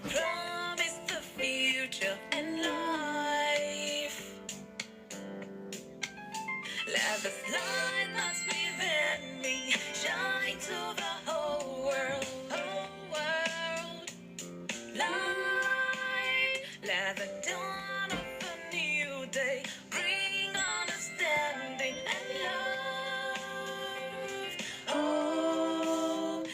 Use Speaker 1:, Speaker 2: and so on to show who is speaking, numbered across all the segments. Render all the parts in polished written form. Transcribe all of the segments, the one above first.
Speaker 1: promise, the future, and life. Let the light that's within me shine to the whole world, whole world. Light, let the dawn of a new day bring understanding and love. Oh,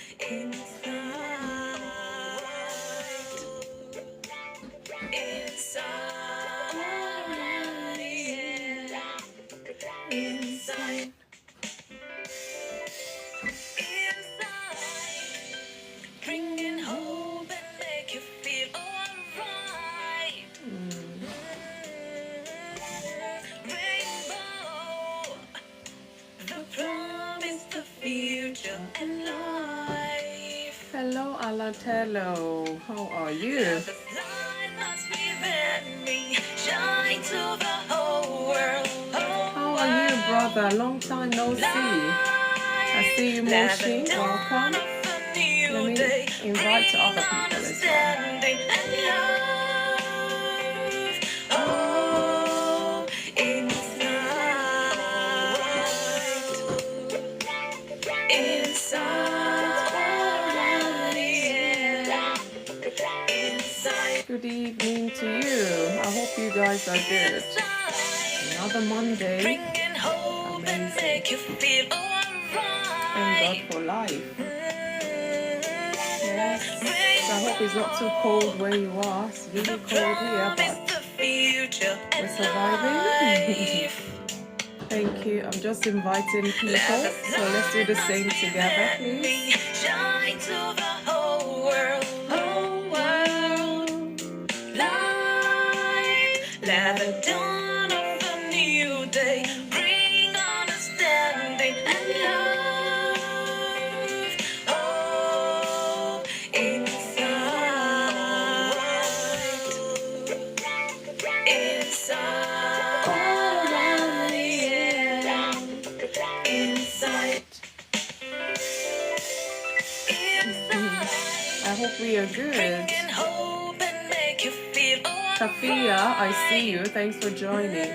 Speaker 1: inside, inside, bringing hope and make you feel alright. Rainbow, the promise, the future, and life.
Speaker 2: Hello, Alatello. How are you?
Speaker 1: The light that's within me shine to the whole world.
Speaker 2: How are you, brother? Long time no see. I see you, Moshi. Welcome. Let me invite to other people as well.
Speaker 1: Oh, inside.
Speaker 2: Good evening to you. I hope you guys are good. Another Monday. Amazing. Thank God for life. Yes. So I hope it's not too cold where you are. It's really cold here, but we're surviving. Thank you. I'm just inviting people. So let's do the same together, please.
Speaker 1: Shine to the whole world, whole world. Light, let the dawn of a new day bring understanding and love. Oh, inside.
Speaker 2: I hope we are good. Kafia, I see you. Thanks for joining.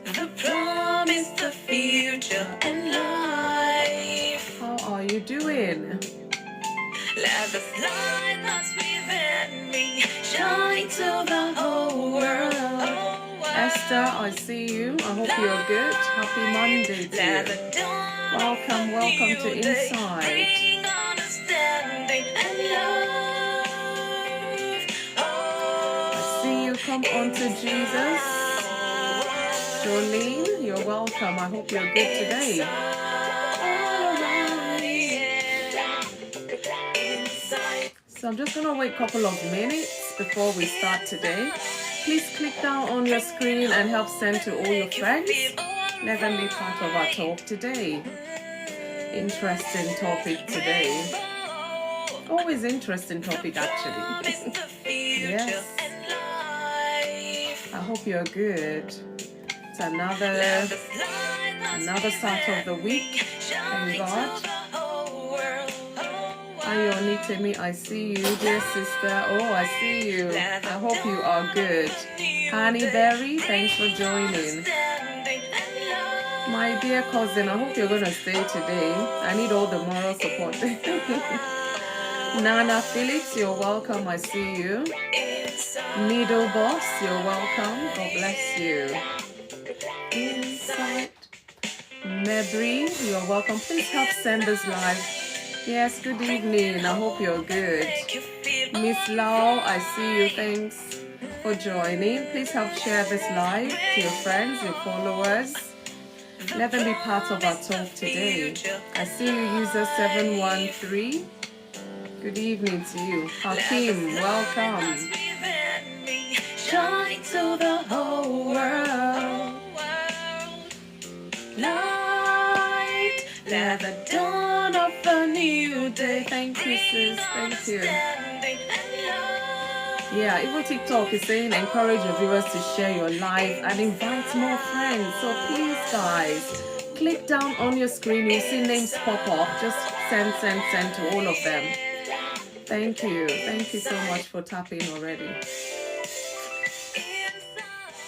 Speaker 1: The promise, the future, and life.
Speaker 2: How are you doing?
Speaker 1: Let the light that's within me shine to the whole world.
Speaker 2: Esther, I see you. I hope you're good. Happy Monday to you. Welcome to Inside. I see you. Come on to Jesus. Jolene, you're welcome. I hope you're good today. So I'm just going to wait a couple of minutes before we start today. Please click down on your screen and help send to all your friends. Let them be part of our talk today. Interesting topic today. Always interesting topic actually. Yes. I hope you're good. It's another start of the week. Thank God. Ayonitemi, I see you, dear sister. Oh, I see you. I hope you are good. Honey Berry, thanks for joining. My dear cousin, I hope you're going to stay today. I need all the moral support. Nana Phillips, you're welcome. I see you. Needle Boss, you're welcome. God bless you. Inside. Mebri, you're welcome. Please help send us live. Yes, good evening. I hope you're good. Miss Lau, I see you. Thanks for joining. Please help share this live to your friends, your followers. Let them be part of our talk today. I see you, user 713. Good evening to you. Hakeem, welcome.
Speaker 1: Shine to the whole world. Light, let the dawn of a new day.
Speaker 2: Thank you, sis. Thank you. Yeah, even TikTok is saying encourage your viewers to share your live and invite more friends. So please, guys, click down on your screen. You'll see names pop up. Just send to all of them. Thank you so much for tapping already.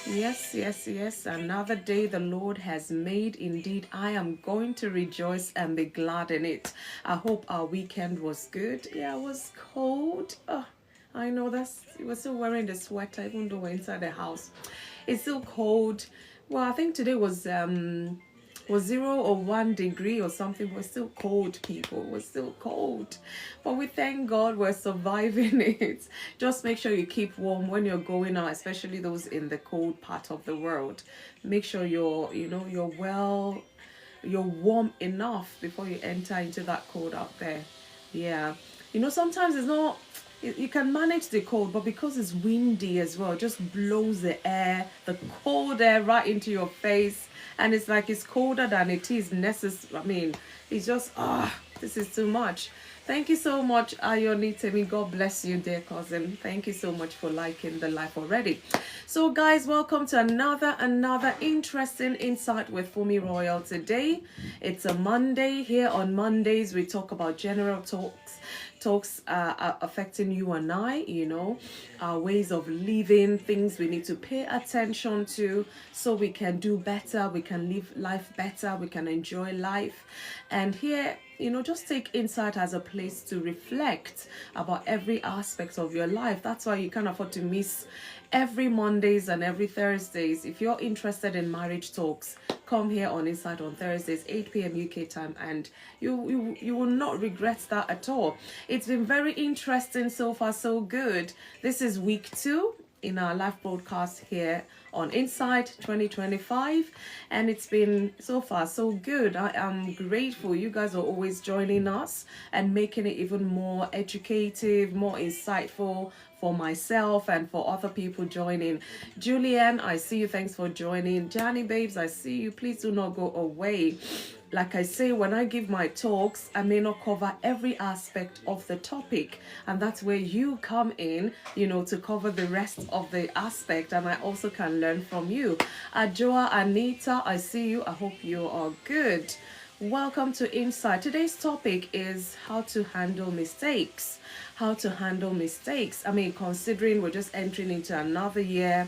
Speaker 2: Yes. Another day the Lord has made. Indeed, I am going to rejoice and be glad in it. I hope our weekend was good. Yeah, it was cold. I know you were still wearing the sweater even though we're inside the house. It's still cold. Well, I think today was 0 or 1 degree or something. We're still cold, people. We're still cold. But we thank God we're surviving it. Just make sure you keep warm when you're going out, especially those in the cold part of the world. Make sure you're warm enough before you enter into that cold out there. Yeah. Sometimes it's not, you can manage the cold, but because it's windy as well, it just blows the cold air right into your face. And it's like it's colder than it is necessary. I mean, it's just, this is too much. Thank you so much, Ayonitemi. God bless you, dear cousin. Thank you so much for liking the live already. So, guys, welcome to another interesting insight with FunmiRoyal today. It's a Monday. Here on Mondays, we talk about general talks affecting you and I, our ways of living, things we need to pay attention to so we can do better, we can live life better, we can enjoy life. And here, just take insight as a place to reflect about every aspect of your life. That's why you can't afford to miss every Mondays and every Thursdays. If you're interested in marriage talks, come here on Insight on Thursdays, 8 p.m. UK time, and you will not regret that at all. It's been very interesting so far, so good. This is week 2 in our live broadcast here on Insight 2025, and it's been so far so good. I am grateful. You guys are always joining us and making it even more educative, more insightful for myself and for other people joining. Julianne, I see you. Thanks for joining. Johnny babes, I see you. Please do not go away. Like I say, when I give my talks, I may not cover every aspect of the topic, and that's where you come in, to cover the rest of the aspect, and I also can learn from you. Ajoa, Anita, I see you. I hope you are good. Welcome to Insight. Today's topic is how to handle mistakes. How to handle mistakes. I mean, considering we're just entering into another year,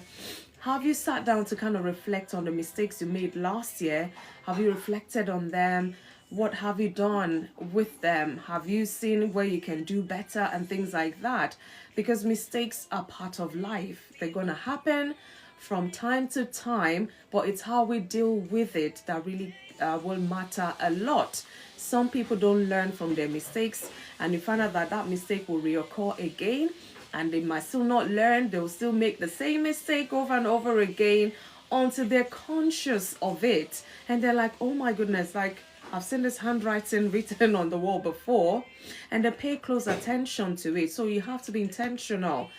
Speaker 2: have you sat down to kind of reflect on the mistakes you made last year? Have you reflected on them? What have you done with them? Have you seen where you can do better and things like that? Because mistakes are part of life. They're going to happen from time to time, but it's how we deal with it that really will matter a lot. Some people don't learn from their mistakes, and you find out that mistake will reoccur again, and they might still not learn. They'll still make the same mistake over and over again until they're conscious of it, and they're like, oh my goodness, like I've seen this handwriting written on the wall before, and they pay close attention to it. So you have to be intentional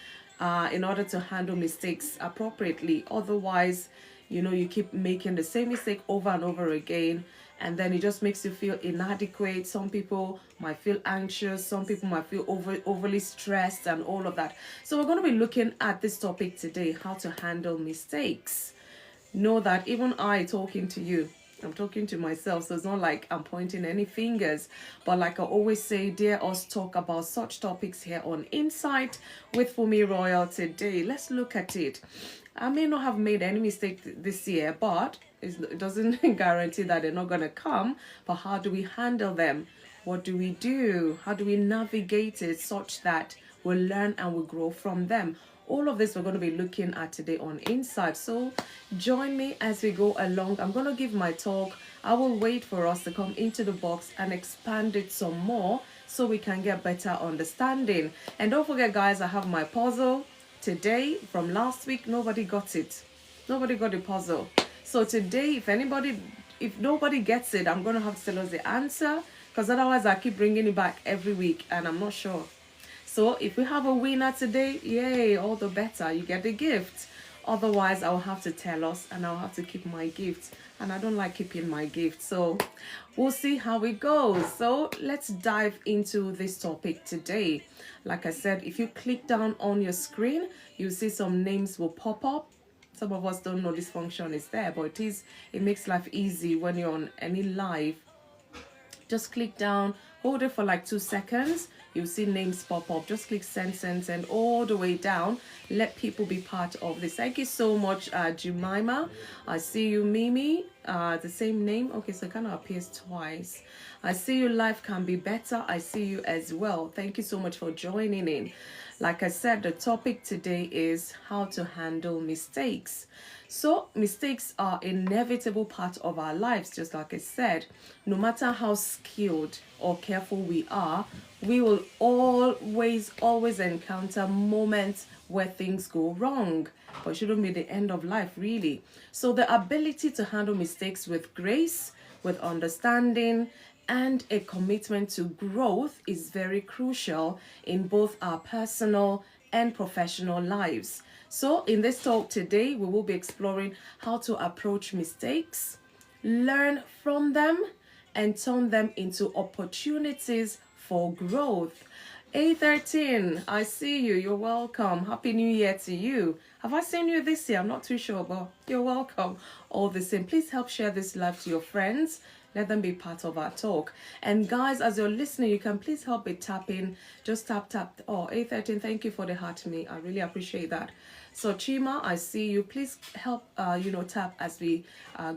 Speaker 2: in order to handle mistakes appropriately. Otherwise, you keep making the same mistake over and over again, and then it just makes you feel inadequate. Some people might feel anxious, some people might feel overly stressed and all of that. So we're going to be looking at this topic today, how to handle mistakes. Know that even I talking to you, I'm talking to myself, so it's not like I'm pointing any fingers. But like I always say, dare us talk about such topics here on Insight with FunmiRoyal today. Let's look at it. I may not have made any mistake this year, but it doesn't guarantee that they're not going to come. But how do we handle them? What do we do? How do we navigate it such that we'll learn and we'll grow from them? All of this we're going to be looking at today on Insight. So join me as we go along. I'm going to give my talk. I will wait for us to come into the box and expand it some more so we can get better understanding. And don't forget, guys, I have my puzzle today from last week. Nobody got it. Nobody got the puzzle. So today, if nobody gets it, I'm going to have to tell us the answer, because otherwise I keep bringing it back every week and I'm not sure. So if we have a winner today, yay, all the better. You get the gift. Otherwise, I'll have to tell us and I'll have to keep my gift. And I don't like keeping my gift. So we'll see how it goes. So let's dive into this topic today. Like I said, if you click down on your screen, you'll see some names will pop up. Some of us don't know this function is there, but it makes life easy when you're on any live. Just click down Hold it for like 2 seconds. You'll see names pop up. Just click send all the way down. Let people be part of this. Thank you so much, Jemima. I see you, Mimi. The same name. Okay, so it kind of appears twice. I see you. Life can be better. I see you as well. Thank you so much for joining in. Like I said, the topic today is how to handle mistakes. So mistakes are inevitable part of our lives, just like I said. No matter how skilled or careful we are, we will always encounter moments where things go wrong, but it shouldn't be the end of life, really. So the ability to handle mistakes with grace, with understanding, and a commitment to growth is very crucial in both our personal and professional lives. So in this talk today, we will be exploring how to approach mistakes, learn from them, and turn them into opportunities for growth. A13, I see you. You're welcome. Happy New Year to you. Have I seen you this year? I'm not too sure, but you're welcome. All the same, please help share this live to your friends. Let them be part of our talk. And guys, as you're listening, you can please help by tapping. Just tap. Oh, A13, thank you for the heart me. I really appreciate that. So Chima, I see you. Please help, tap as we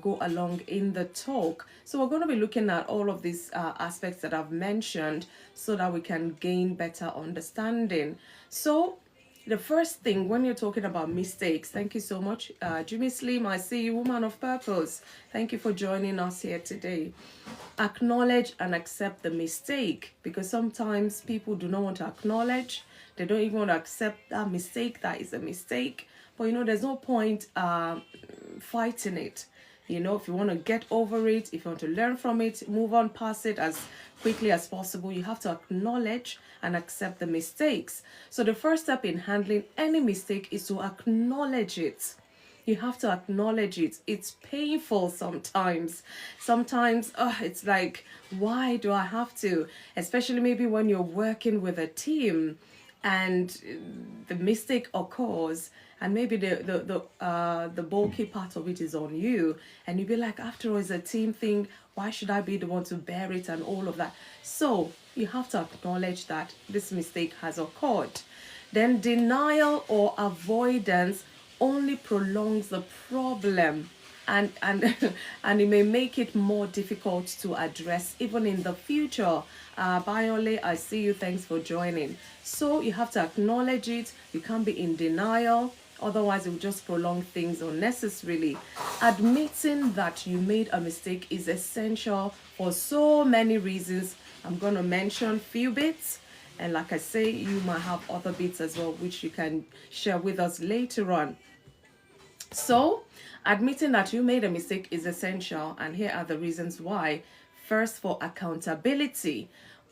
Speaker 2: go along in the talk. So we're going to be looking at all of these aspects that I've mentioned so that we can gain better understanding. So the first thing when you're talking about mistakes, thank you so much. Jimmy Slim, I see you, woman of purpose. Thank you for joining us here today. Acknowledge and accept the mistake, because sometimes people do not want to acknowledge. They don't even want to accept that mistake, that is a mistake. But there's no point fighting it. If you want to get over it, if you want to learn from it, move on past it as quickly as possible, you have to acknowledge and accept the mistakes. So the first step in handling any mistake is to acknowledge it. You have to acknowledge it. It's painful sometimes. Sometimes it's like, why do I have to? Especially maybe when you're working with a team and the mistake occurs, and maybe the bulky part of it is on you, and you'll be like, after all, it's a team thing, why should I be the one to bear it and all of that? So you have to acknowledge that this mistake has occurred. Then denial or avoidance only prolongs the problem, and and it may make it more difficult to address even in the future. Biole, I see you. Thanks for joining. So you have to acknowledge it. You can't be in denial. Otherwise, it will just prolong things unnecessarily. Admitting that you made a mistake is essential for so many reasons. I'm going to mention a few bits. And like I say, you might have other bits as well, which you can share with us later on. So, admitting that you made a mistake is essential. And here are the reasons why. First, for accountability.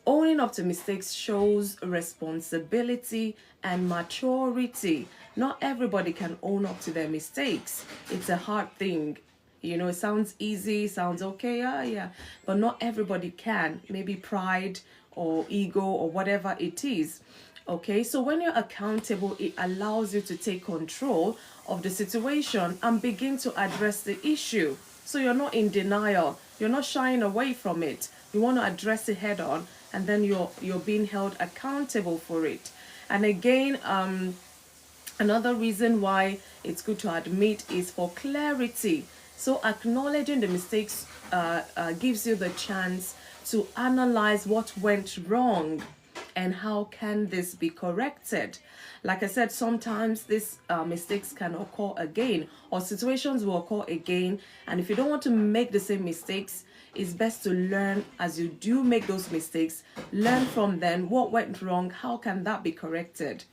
Speaker 2: Owning up to mistakes shows responsibility and maturity. Not everybody can own up to their mistakes. It's a hard thing. It sounds easy, sounds okay, yeah. But not everybody can. Maybe pride or ego or whatever it is. Okay, so when you're accountable, it allows you to take control of the situation and begin to address the issue. So you're not in denial. You're not shying away from it. You want to address it head on, and then you're being held accountable for it. And again, another reason why it's good to admit is for clarity. So acknowledging the mistakes gives you the chance to analyze what went wrong and how can this be corrected. Like I said, sometimes these mistakes can occur again, or situations will occur again. And if you don't want to make the same mistakes, it's best to learn as you do make those mistakes. Learn from them. What went wrong? How can that be corrected?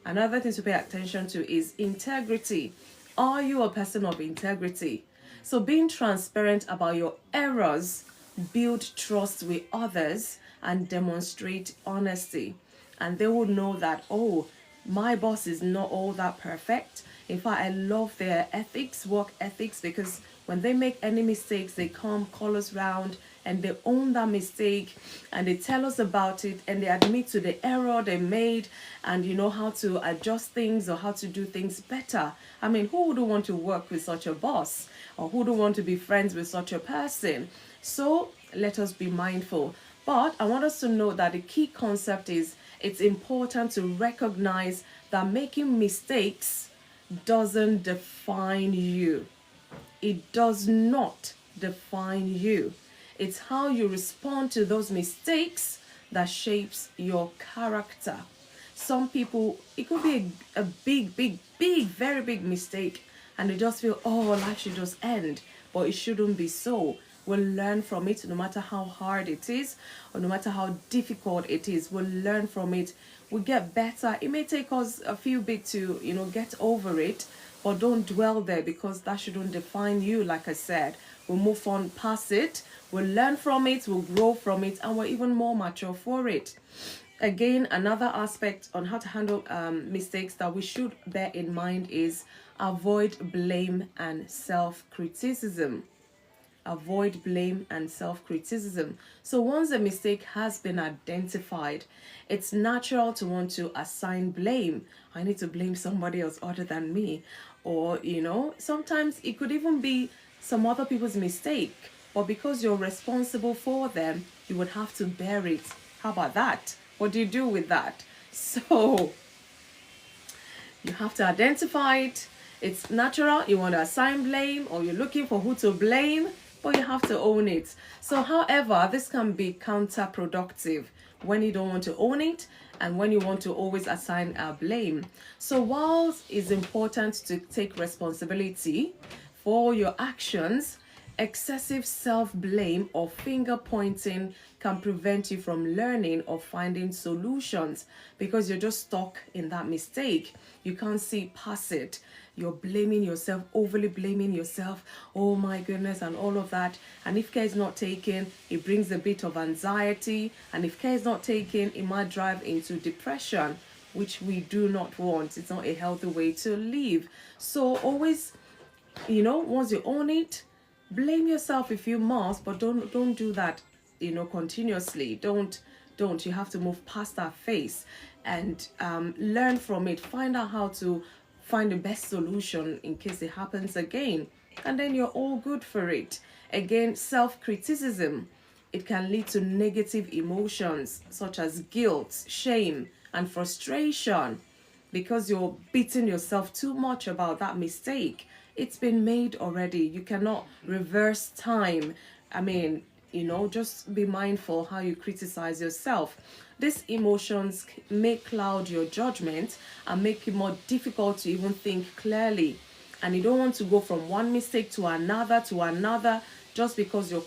Speaker 2: Another thing to pay attention to is integrity. Are you a person of integrity? So being transparent about your errors build trust with others and demonstrate honesty. And they will know that, oh, my boss is not all that perfect. In fact, I love their ethics, work ethics, because when they make any mistakes, they come, call us round, and they own that mistake, and they tell us about it, and they admit to the error they made, and how to adjust things or how to do things better. I mean, who would want to work with such a boss, or who would want to be friends with such a person? So let us be mindful. But I want us to know that the key concept is it's important to recognize that making mistakes doesn't define you. It does not define you. It's how you respond to those mistakes that shapes your character. Some people, it could be a big, big, big, very big mistake, and they just feel, oh, life should just end. But it shouldn't be so. We'll learn from it no matter how hard it is or no matter how difficult it is. We'll learn from it. We'll get better. It may take us a few bit to, get over it, but don't dwell there because that shouldn't define you, like I said. We'll move on past it. We'll learn from it. We'll grow from it. And we're even more mature for it. Again, another aspect on how to handle mistakes that we should bear in mind is avoid blame and self-criticism. Avoid blame and self-criticism. So once a mistake has been identified, it's natural to want to assign blame. I need to blame somebody else other than me. Or, sometimes it could even be some other people's mistake. But because you're responsible for them, you would have to bear it. How about that? What do you do with that? So you have to identify it. It's natural. You want to assign blame or you're looking for who to blame, but you have to own it. So, however, this can be counterproductive when you don't want to own it and when you want to always assign blame. So, whilst it's important to take responsibility for your actions, excessive self-blame or finger pointing can prevent you from learning or finding solutions because you're just stuck in that mistake. You can't see past it. You're blaming yourself, overly blaming yourself. Oh my goodness, and all of that. And if care is not taken, it brings a bit of anxiety. And if care is not taken, it might drive into depression, which we do not want. It's not a healthy way to live. So always, once you own it, blame yourself if you must, but don't do that, continuously. Don't. You have to move past that phase and learn from it. Find out how to find the best solution in case it happens again, and then you're all good for it. Again, self-criticism, it can lead to negative emotions such as guilt, shame, and frustration because you're beating yourself too much about that mistake. It's been made already. You cannot reverse time. Just be mindful how you criticize yourself. These emotions may cloud your judgment and make it more difficult to even think clearly. And you don't want to go from one mistake to another just because you're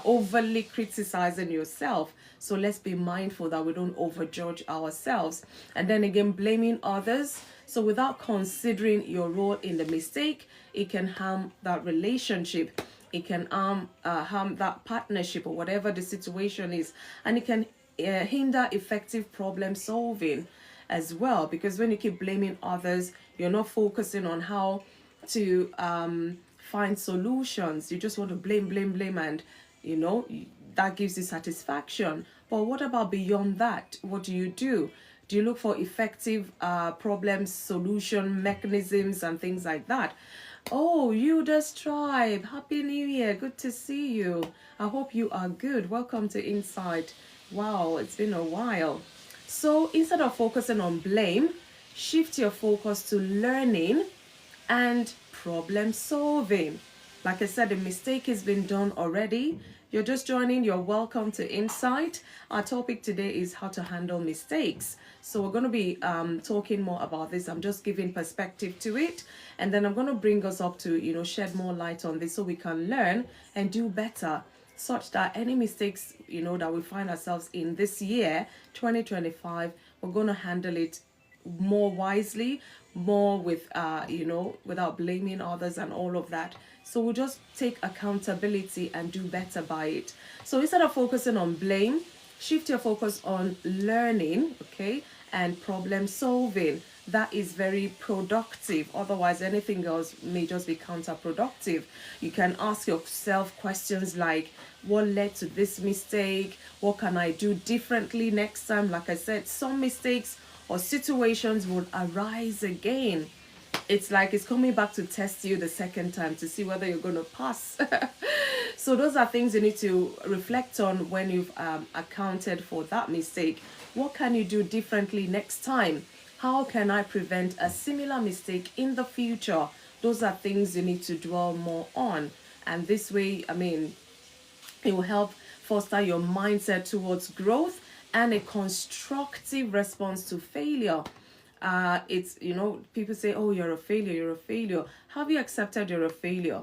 Speaker 2: overly criticizing yourself. So let's be mindful that we don't overjudge ourselves. And then again, blaming others. So without considering your role in the mistake, it can harm that relationship. It can harm that partnership or whatever the situation is. And it can hinder effective problem solving as well. Because when you keep blaming others, you're not focusing on how to find solutions. You just want to blame, and that gives you satisfaction. But what about beyond that? What do you do? Do you look for effective problem solution mechanisms and things like that? Oh, Euda's Tribe, Happy New Year. Good to see you. I hope you are good. Welcome to Insight. Wow, it's been a while. So instead of focusing on blame, shift your focus to learning and problem solving. Like I said, the mistake has been done already. You're just joining, you're welcome to Insight. Our topic today is how to handle mistakes. So we're going to be talking more about this. I'm just giving perspective to it. And then I'm going to bring us up to, shed more light on this so we can learn and do better, such that any mistakes, that we find ourselves in this year, 2025, we're going to handle it more wisely, more with, without blaming others and all of that. So we'll just take accountability and do better by it. So instead of focusing on blame, shift your focus on learning, okay, and problem solving. That is very productive. Otherwise, anything else may just be counterproductive. You can ask yourself questions like, what led to this mistake? What can I do differently next time? Like I said, some mistakes or situations would arise again. It's like it's coming back to test you the second time to see whether you're going to pass. So those are things you need to reflect on when you've accounted for that mistake. What can you do differently next time? How can I prevent a similar mistake in the future? Those are things you need to dwell more on. And this way, I mean, it will help foster your mindset towards growth and a constructive response to failure. It's, people say, oh, you're a failure, you're a failure. Have you accepted you're a failure?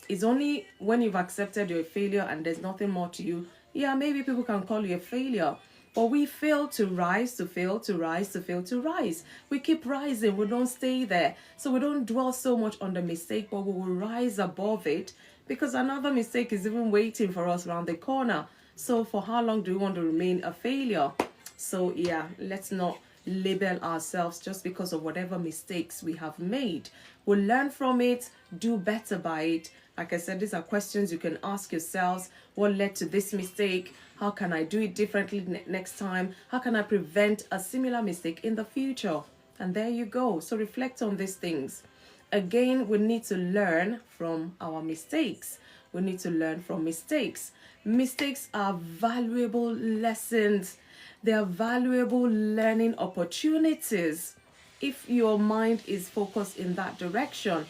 Speaker 2: It's only when you've accepted you're a failure and there's nothing more to you, yeah, maybe people can call you a failure. But we fail to rise, to fail, to rise, to fail, to rise. We keep rising, we don't stay there. So we don't dwell so much on the mistake, but we will rise above it because another mistake is even waiting for us around the corner. So for how long do we want to remain a failure? So yeah, let's not label ourselves just because of whatever mistakes we have made. We'll learn from it, do better by it. Like I said, these are questions you can ask yourselves. What led to this mistake? How can I do it differently next time? How can I prevent a similar mistake in the future? And there you go. So reflect on these things. Again, we need to learn from our mistakes. We need to learn from mistakes. Mistakes are valuable lessons. They are valuable learning opportunities. If your mind is focused in that direction,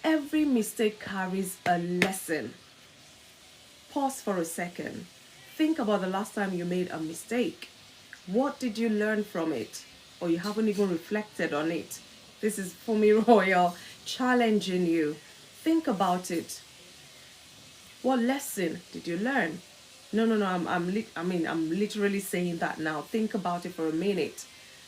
Speaker 2: every mistake carries a lesson. Pause for a second. Think about the last time you made a mistake. What did you learn from it? Or you haven't even reflected on it. This is FunmiRoyal challenging you. Think about it. What lesson did you learn? No, I'm literally saying that now. Think about it for a minute.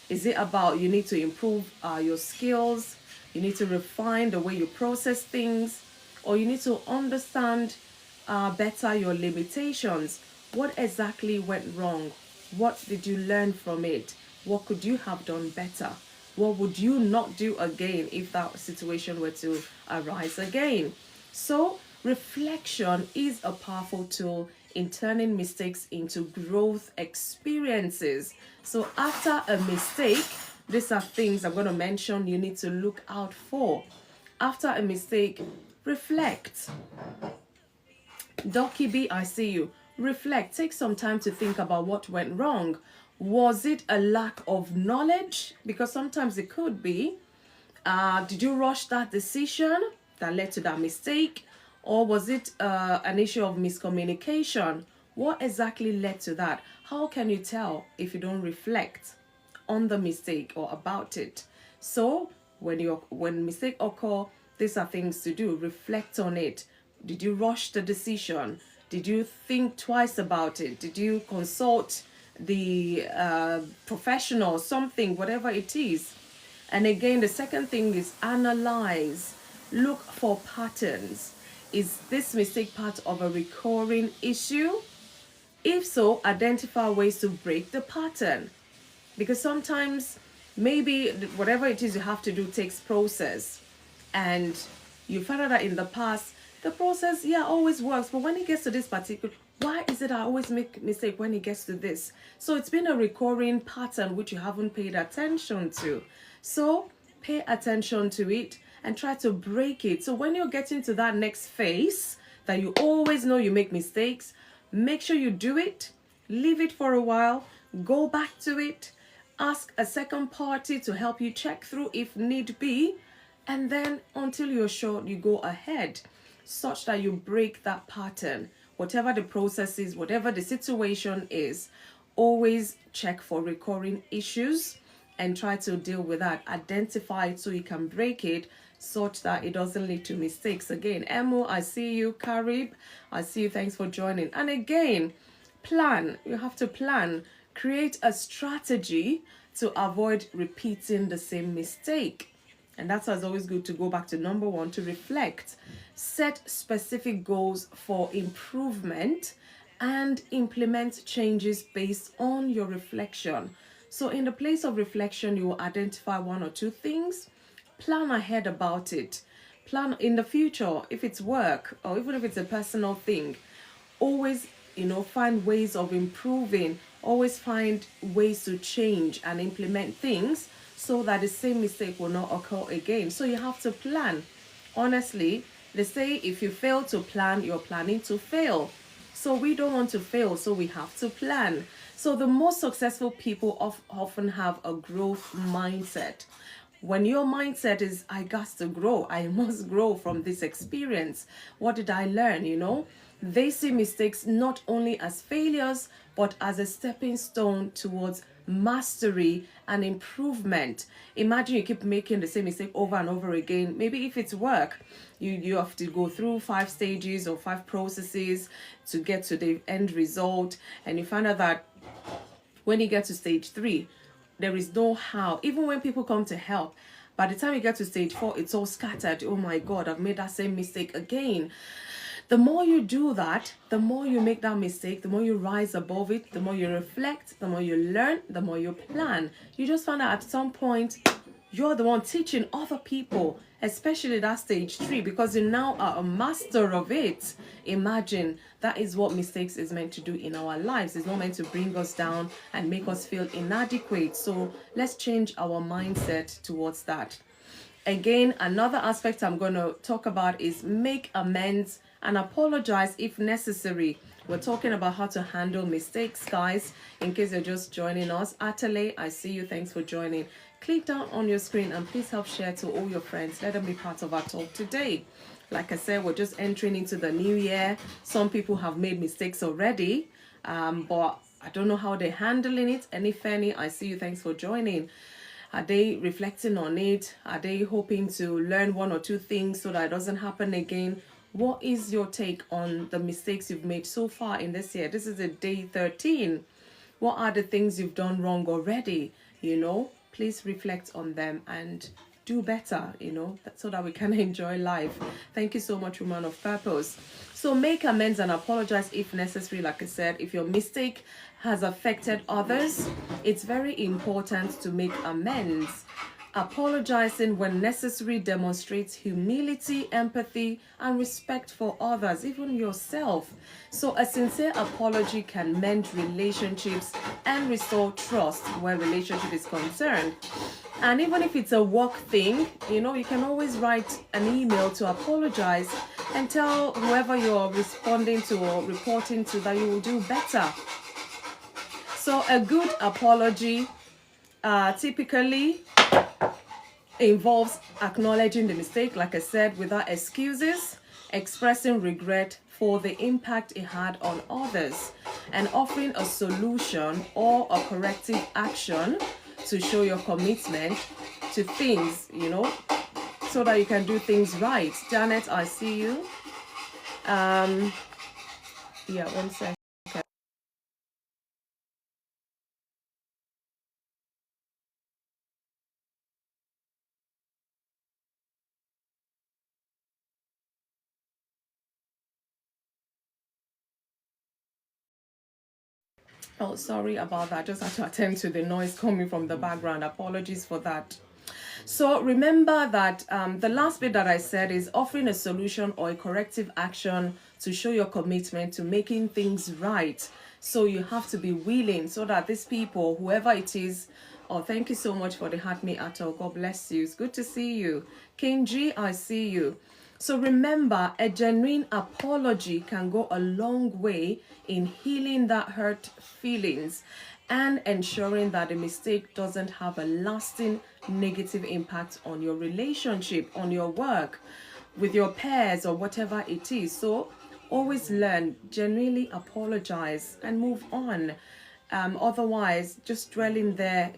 Speaker 2: Is it about you need to improve your skills? You need to refine the way you process things? Or you need to understand better your limitations? What exactly went wrong? What did you learn from it? What could you have done better? What would you not do again if that situation were to arise again? So reflection is a powerful tool in turning mistakes into growth experiences. So after a mistake, these are things I'm going to mention you need to look out for. After a mistake, reflect. Docky B, I see you. Reflect. Take some time to think about what went wrong. Was it a lack of knowledge? Because sometimes it could be. Did you rush that decision that led to that mistake? Or was it an issue of miscommunication? What exactly led to that? How can you tell if you don't reflect on the mistake or about it? So when mistake occur, these are things to do. Reflect on it. Did you rush the decision? Did you think twice about it? Did you consult the professional, something, whatever it is? And again, the second thing is analyze. Look for patterns. Is this mistake part of a recurring issue? If so, identify ways to break the pattern. Because sometimes maybe whatever it is you have to do takes process. And you found out that in the past, the process, yeah, always works. But when it gets to this particular, why is it I always make mistake when it gets to this? So it's been a recurring pattern which you haven't paid attention to. So pay attention to it and try to break it. So when you're getting to that next phase that you always know you make mistakes, make sure you do it, leave it for a while, go back to it, ask a second party to help you check through if need be, and then until you're sure, you go ahead such that you break that pattern. Whatever the process is, whatever the situation is, always check for recurring issues and try to deal with that. Identify it so you can break it such that it doesn't lead to mistakes. Again, Emo, I see you. Karib, I see you. Thanks for joining. And again, plan. You have to plan. Create a strategy to avoid repeating the same mistake. And that's why it's always good to go back to number one, to reflect. Set specific goals for improvement and implement changes based on your reflection. So in the place of reflection, you will identify one or two things. Plan ahead about it. Plan in the future, if it's work or even if it's a personal thing. Always, find ways of improving. Always find ways to change and implement things so that the same mistake will not occur again. So you have to plan. Honestly, They say if you fail to plan, you're planning to fail. So we don't want to fail, so we have to plan. So the most successful people often have a growth mindset. When your mindset is, I got to grow, I must grow from this experience. What did I learn? They see mistakes not only as failures, but as a stepping stone towards mastery and improvement. Imagine you keep making the same mistake over and over again. Maybe if it's work, you have to go through 5 stages or 5 processes to get to the end result, and you find out that when you get to stage 3, there is no how. Even when people come to help, by the time you get to stage 4, it's all scattered. Oh my God, I've made that same mistake again. The more you do that, the more you make that mistake, the more you rise above it, the more you reflect, the more you learn, the more you plan. You just find out at some point, you're the one teaching other people, especially that stage 3, because you now are a master of it. Imagine, that is what mistakes is meant to do in our lives. It's not meant to bring us down and make us feel inadequate. So let's change our mindset towards that. Again, another aspect I'm going to talk about is make amends and apologize if necessary. We're talking about how to handle mistakes, guys. In case you're just joining us, Atale, I see you. Thanks for joining. Click down on your screen and please help share to all your friends. Let them be part of our talk today. Like I said, we're just entering into the new year. Some people have made mistakes already, but I don't know how they're handling it. And if any, I see you. Thanks for joining. Are they reflecting on it? Are they hoping to learn 1 or 2 things so that it doesn't happen again? What is your take on the mistakes you've made so far in this year? This is a day 13. What are the things you've done wrong already? Please reflect on them and do better, so that we can enjoy life. Thank you so much, Woman of Purpose. So make amends and apologize if necessary. Like I said, if your mistake has affected others, it's very important to make amends. Apologizing when necessary demonstrates humility, empathy, and respect for others, even yourself. So a sincere apology can mend relationships and restore trust where relationship is concerned. And even if it's a work thing, you can always write an email to apologize and tell whoever you're responding to or reporting to that you will do better. So a good apology typically involves acknowledging the mistake, like I said, without excuses, expressing regret for the impact it had on others, and offering a solution or a corrective action to show your commitment to things, so that you can do things right. Janet, I see you. Yeah, 1 second. Oh, sorry about that. Just had to attend to the noise coming from the background. Apologies for that. So remember that the last bit that I said is offering a solution or a corrective action to show your commitment to making things right. So you have to be willing so that these people, whoever it is, oh, thank you so much for the heart me at all. God bless you. It's good to see you. King G, I see you. So remember, a genuine apology can go a long way in healing that hurt feelings and ensuring that the mistake doesn't have a lasting negative impact on your relationship, on your work, with your peers or whatever it is. So always learn, genuinely apologize and move on. Otherwise, just dwelling there,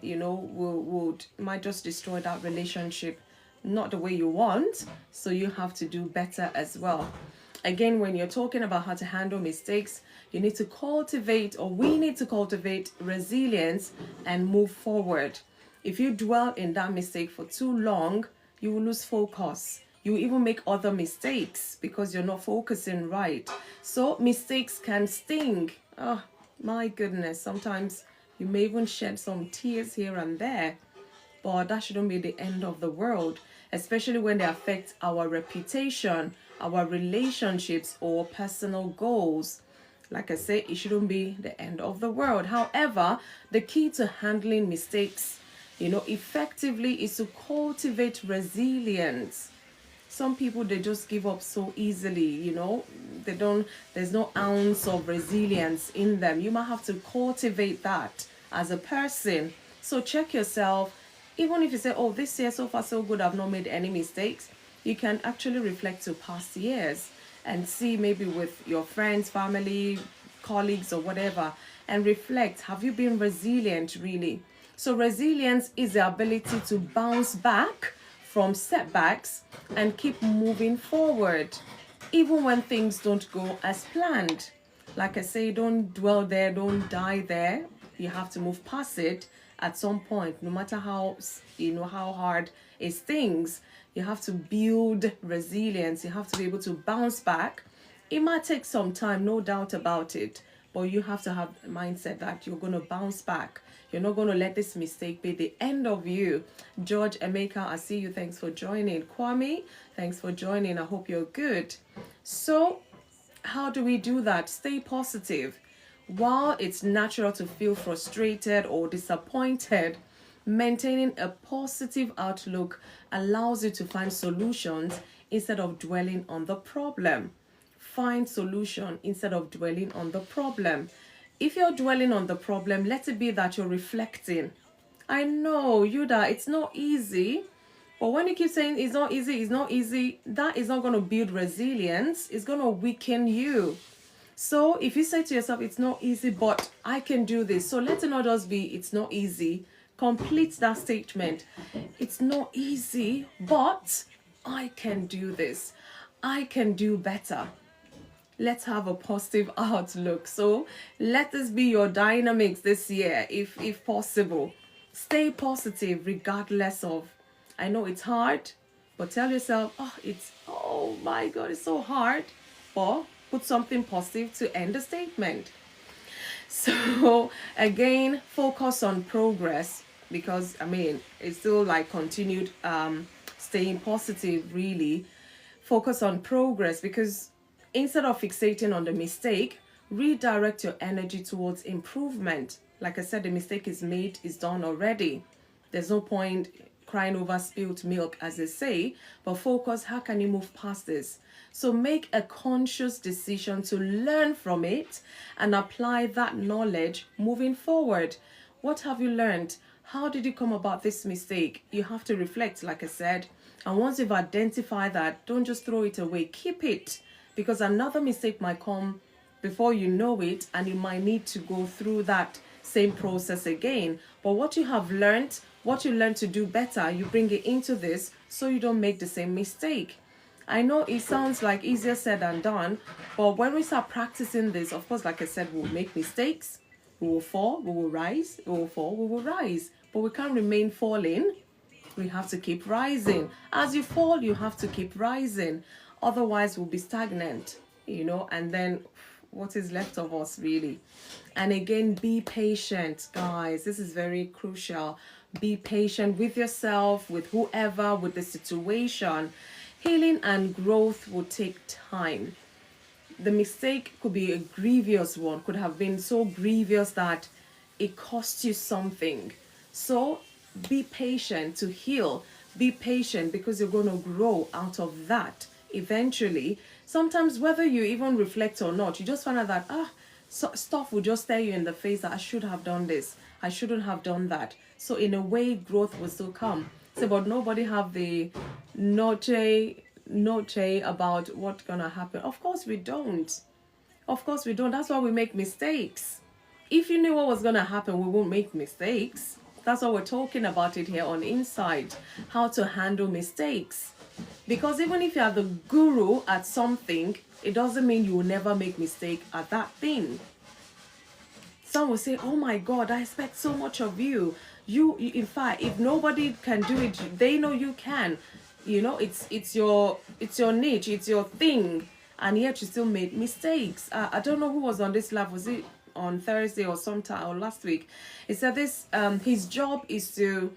Speaker 2: might just destroy that relationship, not the way you want. So you have to do better as well. Again, when you're talking about how to handle mistakes, you need to cultivate, or we need to cultivate, resilience and move forward. If you dwell in that mistake for too long, you will lose focus. You even make other mistakes because you're not focusing right. So mistakes can sting. Oh my goodness. Sometimes you may even shed some tears here and there. But that shouldn't be the end of the world, especially when they affect our reputation, our relationships, or personal goals. Like I say, it shouldn't be the end of the world. However, the key to handling mistakes, effectively is to cultivate resilience. Some people, they just give up so easily, they don't, there's no ounce of resilience in them. You might have to cultivate that as a person. So check yourself. Even if you say, oh, this year so far so good, I've not made any mistakes, you can actually reflect to past years and see, maybe with your friends, family, colleagues, or whatever, and reflect, have you been resilient really? So resilience is the ability to bounce back from setbacks and keep moving forward, even when things don't go as planned. Like I say, don't dwell there, don't die there. You have to move past it at some point, no matter how, how hard it stings. You have to build resilience. You have to be able to bounce back. It might take some time, no doubt about it, but you have to have a mindset that you're going to bounce back. You're not going to let this mistake be the end of you. George, Emeka, I see you. Thanks for joining. Kwame, thanks for joining. I hope you're good. So, how do we do that? Stay positive. While it's natural to feel frustrated or disappointed, maintaining a positive outlook allows you to find solutions instead of dwelling on the problem. Find solution instead of dwelling on the problem. If you're dwelling on the problem, let it be that you're reflecting. I know, Yuda, it's not easy. But when you keep saying it's not easy, that is not going to build resilience. It's going to weaken you. So if you say to yourself, it's not easy, but I can do this. So let it not just be, it's not easy. Complete that statement. It's not easy, but I can do this. I can do better. Let's have a positive outlook. So let this be your dynamics this year, if possible. Stay positive regardless of, I know it's hard, but tell yourself, oh my God, it's so hard. Or put something positive to end the statement. So again, focus on progress, because it's still like continued staying positive, really. Focus on progress, because instead of fixating on the mistake, redirect your energy towards improvement. Like I said, the mistake is made, is done already. There's no point crying over spilled milk, as they say, but focus, how can you move past this? So make a conscious decision to learn from it and apply that knowledge moving forward. What have you learned? How did you come about this mistake? You have to reflect, like I said. And once you've identified that, don't just throw it away. Keep it, because another mistake might come before you know it, and you might need to go through that same process again. But what you have learned, what you learn to do better, you bring it into this so you don't make the same mistake. I know it sounds like easier said than done, but when we start practicing this, of course, like I said, we'll make mistakes, we will fall, we will rise, we will fall, we will rise. But we can't remain falling. We have to keep rising. As you fall, you have to keep rising. Otherwise, we'll be stagnant, and then what is left of us, really? And again, be patient, guys. This is very crucial. Be patient with yourself, with whoever, with the situation. Healing and growth will take time. The mistake could be a grievous one, could have been so grievous that it cost you something. So be patient to heal. Be patient, because you're going to grow out of that eventually. Sometimes, whether you even reflect or not, you just find out that stuff will just stare you in the face that I should have done this, I shouldn't have done that. So in a way, growth will still come. So, but nobody have the noche about what's gonna happen. Of course we don't. Of course we don't. That's why we make mistakes. If you knew what was gonna happen, we won't make mistakes. That's why we're talking about it here on Inside, how to handle mistakes. Because even if you are the guru at something, it doesn't mean you will never make mistake at that thing. Some will say, oh my God, I expect so much of you. You, in fact, if nobody can do it, they know you can. It's your niche, it's your thing, and yet you still made mistakes. I don't know who was on this live. Was it on Thursday or sometime or last week? It said this. His job is to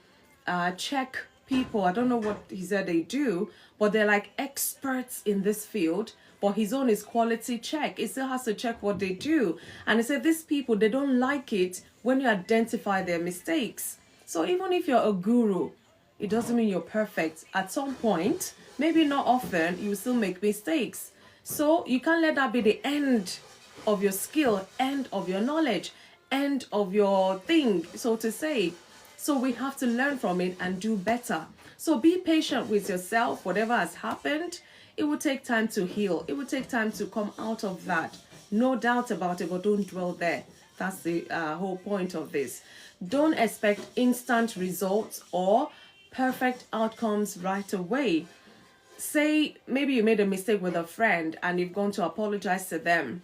Speaker 2: check people. I don't know what he said they do, but they're like experts in this field. But his own is quality check. It still has to check what they do. And he said these people, they don't like it when you identify their mistakes. So even if you're a guru, it doesn't mean you're perfect. At some point, maybe not often, you still make mistakes. So you can't let that be the end of your skill, end of your knowledge, end of your thing, so to say. So we have to learn from it and do better. So be patient with yourself. Whatever has happened, it will take time to heal. It will take time to come out of that. No doubt about it, but don't dwell there. That's the whole point of this. Don't expect instant results or perfect outcomes right away. Say maybe you made a mistake with a friend and you've gone to apologize to them.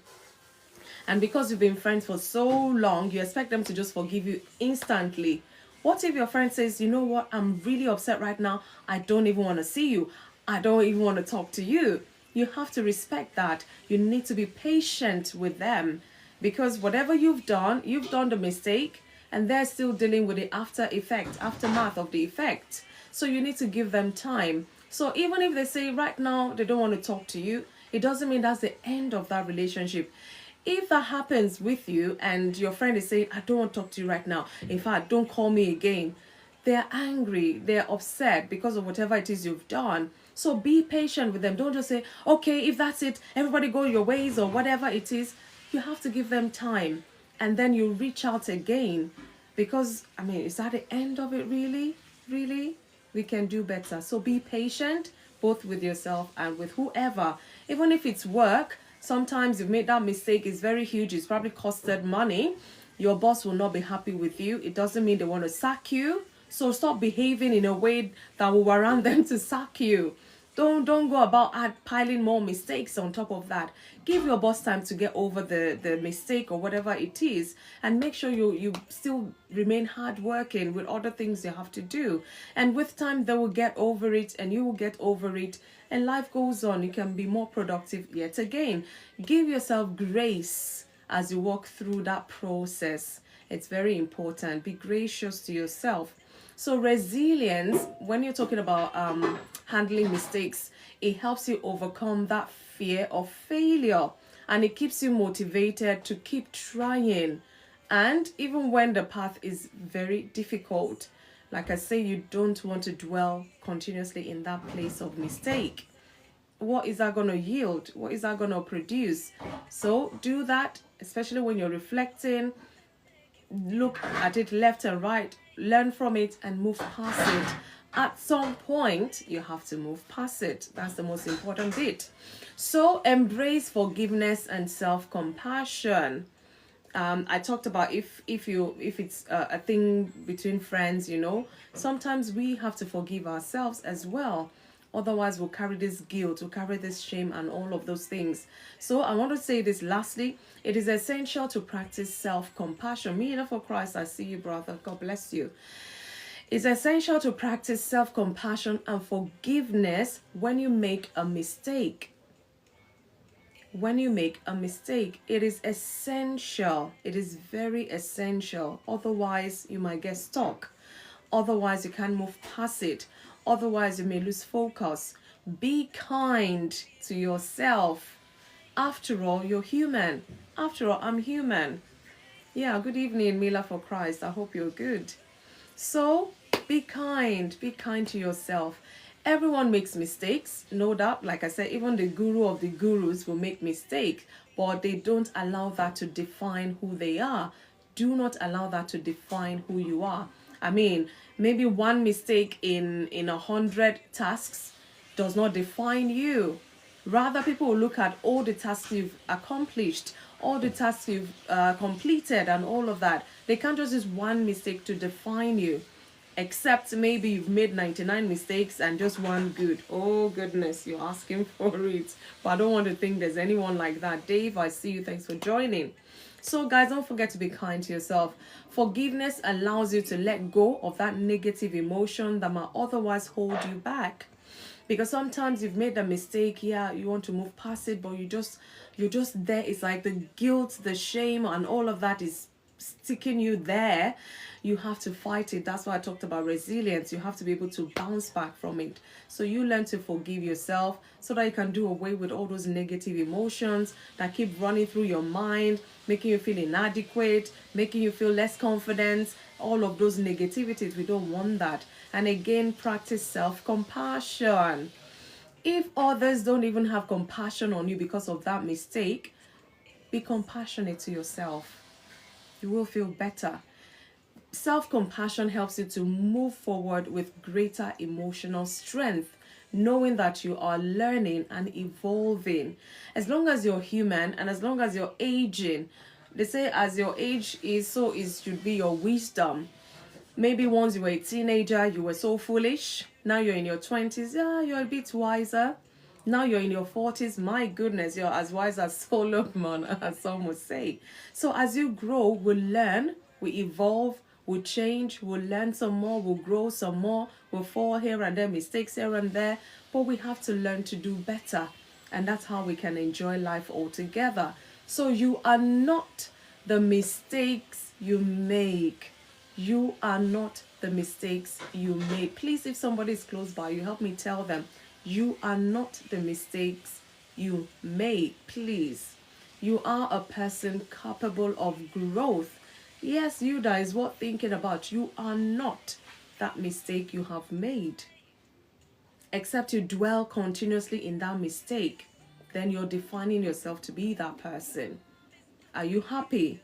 Speaker 2: And because you've been friends for so long, you expect them to just forgive you instantly. What if your friend says, you know what, I'm really upset right now. I don't even want to see you. I don't even want to talk to you. You have to respect that. You need to be patient with them, because whatever you've done the mistake, and they're still dealing with the aftermath of the effect. So you need to give them time. So even if they say right now they don't want to talk to you, it doesn't mean that's the end of that relationship. If that happens with you and your friend is saying, I don't want to talk to you right now, in fact, don't call me again, they're angry, they're upset because of whatever it is you've done. So be patient with them. Don't just say, okay, if that's it, everybody go your ways, or whatever it is. You have to give them time, and then you reach out again. Because, I mean, is that the end of it really? Really? We can do better. So be patient, both with yourself and with whoever. Even if it's work, sometimes you've made that mistake, it's very huge, it's probably costed money. Your boss will not be happy with you. It doesn't mean they want to sack you. So stop behaving in a way that will warrant them to sack you. Don't go about piling more mistakes on top of that. Give your boss time to get over the mistake or whatever it is, and make sure you still remain hardworking with other things you have to do. And with time, they will get over it, and you will get over it, and life goes on. You can be more productive yet again. Give yourself grace as you walk through that process. It's very important. Be gracious to yourself. So resilience, when you're talking about handling mistakes, it helps you overcome that fear of failure, and it keeps you motivated to keep trying. And even when the path is very difficult, like I say, you don't want to dwell continuously in that place of mistake. What is that going to yield? What is that going to produce? So do that, especially when you're reflecting. Look at it left and right, learn from it, and move past it. At some point, you have to move past it. That's the most important bit. So embrace forgiveness and self-compassion. I talked about if it's a thing between friends, sometimes we have to forgive ourselves as well. Otherwise, we'll carry this guilt, we'll carry this shame, and all of those things. So I want to say this lastly. It is essential to practice self-compassion. Me, for Christ, I see you, brother. God bless you. It's essential to practice self-compassion and forgiveness when you make a mistake. When you make a mistake, it is essential. It is very essential. Otherwise, you might get stuck. Otherwise, you can't move past it. Otherwise, you may lose focus. Be kind to yourself. After all, you're human. After all, I'm human. Yeah, good evening, Mila for Christ. I hope you're good. So, be kind. Be kind to yourself. Everyone makes mistakes, no doubt. Like I said, even the guru of the gurus will make mistakes, but they don't allow that to define who they are. Do not allow that to define who you are. I mean, maybe one mistake in 100 tasks does not define you. Rather, people will look at all the tasks you've accomplished, all the tasks you've completed, and all of that. They can't just use one mistake to define you. Except maybe you've made 99 mistakes and just one good. Oh, goodness, you're asking for it. But I don't want to think there's anyone like that. Dave, I see you. Thanks for joining. So, guys, don't forget to be kind to yourself. Forgiveness allows you to let go of that negative emotion that might otherwise hold you back. Because sometimes you've made a mistake, yeah, you want to move past it, but you're just there. It's like the guilt, the shame, and all of that is sticking you there. You have to fight it. That's why I talked about resilience. You have to be able to bounce back from it. So you learn to forgive yourself so that you can do away with all those negative emotions that keep running through your mind, making you feel inadequate, making you feel less confident, all of those negativities. We don't want that. And again, practice self-compassion. If others don't even have compassion on you because of that mistake, be compassionate to yourself. You will feel better. Self-compassion helps you to move forward with greater emotional strength, knowing that you are learning and evolving. As long as you're human and as long as you're aging, they say as your age is, so is should be your wisdom. Maybe once you were a teenager, you were so foolish. Now you're in your 20s, yeah, you're a bit wiser. Now you're in your 40s, my goodness, you're as wise as Solomon, as some would say. So as you grow, we'll learn, we evolve, we'll change, we'll learn some more, we'll grow some more, we'll fall here and there, mistakes here and there, but we have to learn to do better. And that's how we can enjoy life altogether. So you are not the mistakes you make. You are not the mistakes you made. Please, if somebody is close by you, help me tell them, you are not the mistakes you made. Please. You are a person capable of growth. Yes, you, that is what thinking about. You are not that mistake you have made. Except you dwell continuously in that mistake, then you're defining yourself to be that person. Are you happy?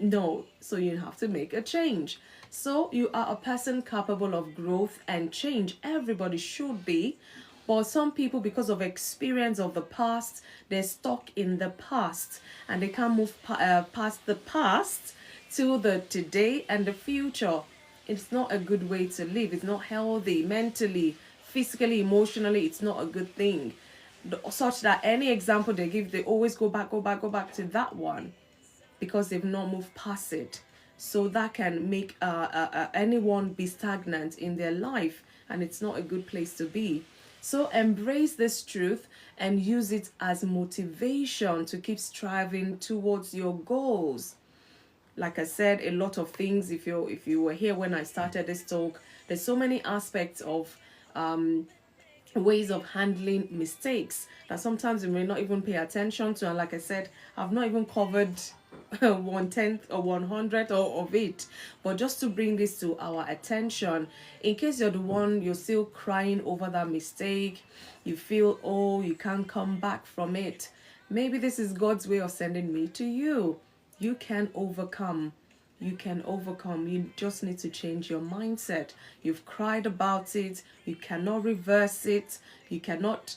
Speaker 2: No, so you have to make a change. So you are a person capable of growth and change. Everybody should be. But some people, because of experience of the past, they're stuck in the past and they can't move past the past to the today and the future. It's not a good way to live. It's not healthy mentally, physically, emotionally. It's not a good thing. Such that any example they give, they always go back to that one, because they've not moved past it. So that can make anyone be stagnant in their life, and it's not a good place to be. So embrace this truth and use it as motivation to keep striving towards your goals. Like I said, a lot of things, if you were here when I started this talk, there's so many aspects of ways of handling mistakes that sometimes you may not even pay attention to. And like I said, I've not even covered 1/10 or 100 of it, but just to bring this to our attention, in case you're the one, you're still crying over that mistake, you feel, oh, you can't come back from it. Maybe this is God's way of sending me to you. You can overcome. You can overcome. You just need to change your mindset. You've cried about it. You cannot reverse it. You cannot,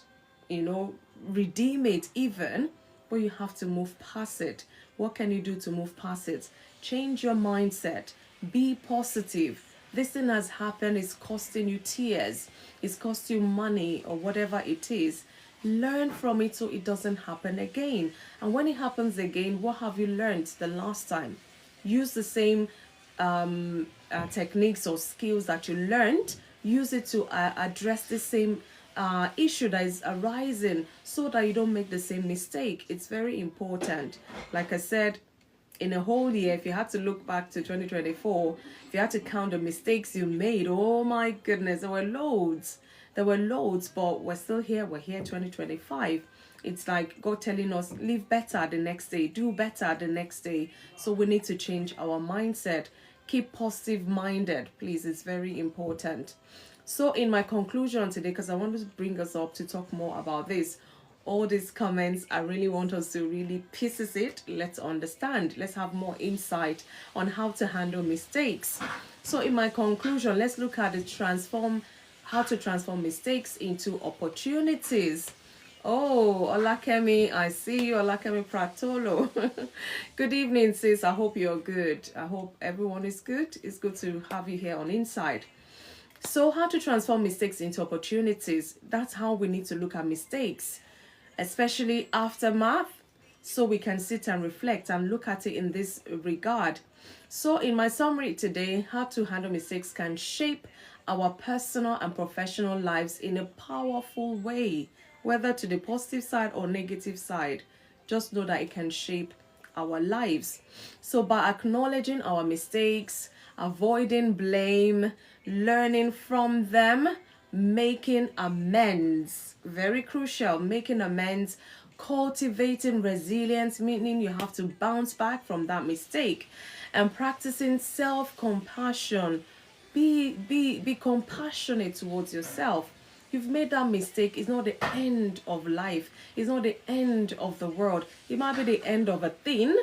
Speaker 2: redeem it even, but you have to move past it. What can you do to move past it? Change your mindset. Be positive. This thing has happened. It's costing you tears. It's cost you money or whatever it is. Learn from it so it doesn't happen again. And when it happens again, what have you learned the last time? Use the same techniques or skills that you learned. Use it to address the same issue that is arising so that you don't make the same mistake. It's very important. Like I said, in a whole year, if you had to look back to 2024, if you had to count the mistakes you made, oh my goodness, there were loads. But we're still here. We're here 2025. It's like God telling us, live better the next day, do better the next day. So we need to change our mindset. Keep positive minded, please. It's very important. So in my conclusion today, because I want to bring us up to talk more about this, all these comments, I really want us to really pieces it. Let's understand. Let's have more insight on how to handle mistakes. So in my conclusion, let's look at how to transform mistakes into opportunities. Oh, Olakemi, I see you, Olakemi Pratolo. Good evening, sis. I hope you're good. I hope everyone is good. It's good to have you here on Inside. So how to transform mistakes into opportunities. That's how we need to look at mistakes, especially aftermath, so we can sit and reflect and look at it in this regard. So in my summary today, how to handle mistakes can shape our personal and professional lives in a powerful way, whether to the positive side or negative side. Just know that it can shape our lives. So by acknowledging our mistakes, avoiding blame, learning from them, making amends, very crucial, making amends, cultivating resilience, meaning you have to bounce back from that mistake, and practicing self-compassion. Be compassionate towards yourself. You've made that mistake. It's not the end of life. It's not the end of the world. It might be the end of a thing,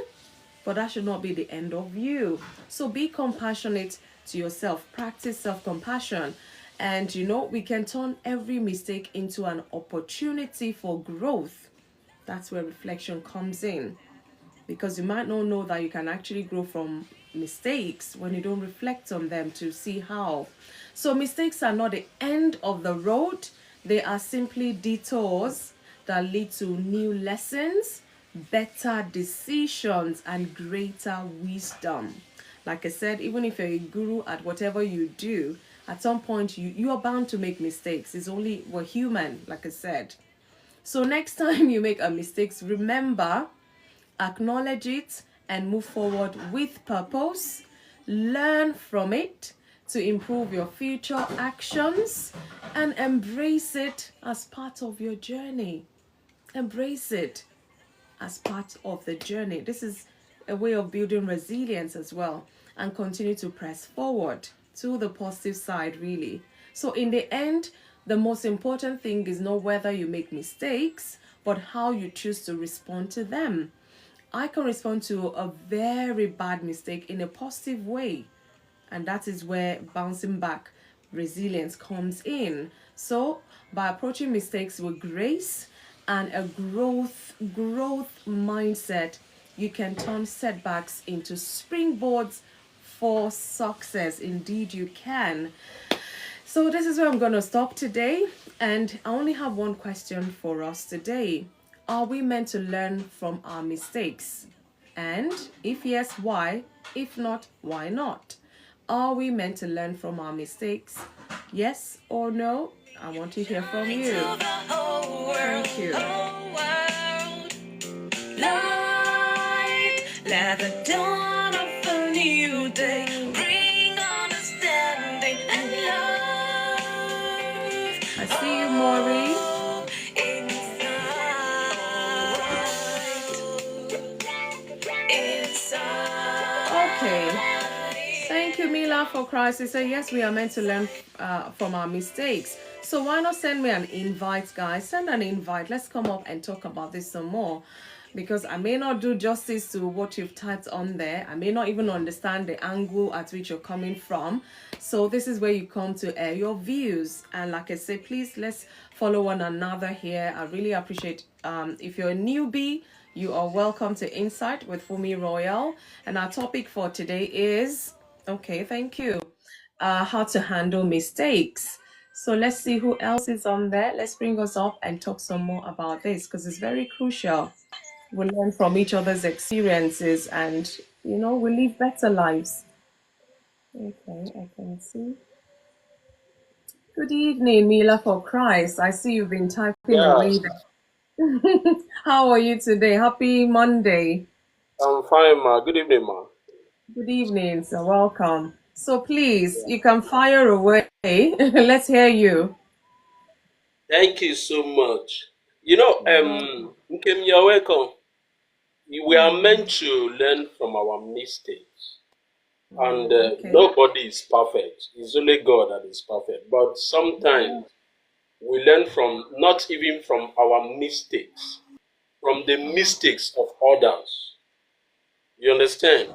Speaker 2: but that should not be the end of you. So be compassionate to yourself. Practice self-compassion. And we can turn every mistake into an opportunity for growth. That's where reflection comes in. Because you might not know that you can actually grow from mistakes when you don't reflect on them to see how. So mistakes are not the end of the road. They are simply detours that lead to new lessons, better decisions, and greater wisdom. Like I said, even if you're a guru at whatever you do, at some point you are bound to make mistakes. We're human, like I said. So next time you make a mistake, remember, acknowledge it and move forward with purpose. Learn from it to improve your future actions and embrace it as part of your journey. Embrace it as part of the journey. This is a way of building resilience as well, and continue to press forward to the positive side, really. So in the end, the most important thing is not whether you make mistakes, but how you choose to respond to them. I can respond to a very bad mistake in a positive way, and that is where bouncing back resilience comes in. So by approaching mistakes with grace and a growth mindset, you can turn setbacks into springboards for success. Indeed you can. So this is where I'm going to stop today, and I only have one question for us today. Are we meant to learn from our mistakes? And if yes, why? If not, why not? Are we meant to learn from our mistakes? Yes or no? I want to hear from you. Thank you.
Speaker 1: Light, let the dawn of a new day bring understanding and love.
Speaker 2: I see you, Maury. Okay. Thank you, Mila, for Christ. They say, yes, we are meant to learn from our mistakes. So why not send me an invite, guys? Send an invite. Let's come up and talk about this some more. Because I may not do justice to what you've typed on there. I may not even understand the angle at which you're coming from. So this is where you come to air your views. And like I say, please, let's follow one another here. I really appreciate if you're a newbie, you are welcome to Insight with FunmiRoyal. And our topic for today is, okay, thank you, how to handle mistakes. So let's see who else is on there. Let's bring us up and talk some more about this, because it's very crucial. We learn from each other's experiences and, we live better lives. Okay, I can see. Good evening, Mila for Christ. I see you've been typing away there. How are you today? Happy Monday.
Speaker 3: I'm fine, ma. Good evening, ma.
Speaker 2: Good evening, so welcome. So please, you can fire away. Let's hear you.
Speaker 3: Thank you so much. Nkem, you're welcome. We are meant to learn from our mistakes. And
Speaker 2: Okay.
Speaker 3: nobody is perfect. It's only God that is perfect. But sometimes we learn from, not even from our mistakes, from the mistakes of others. You understand?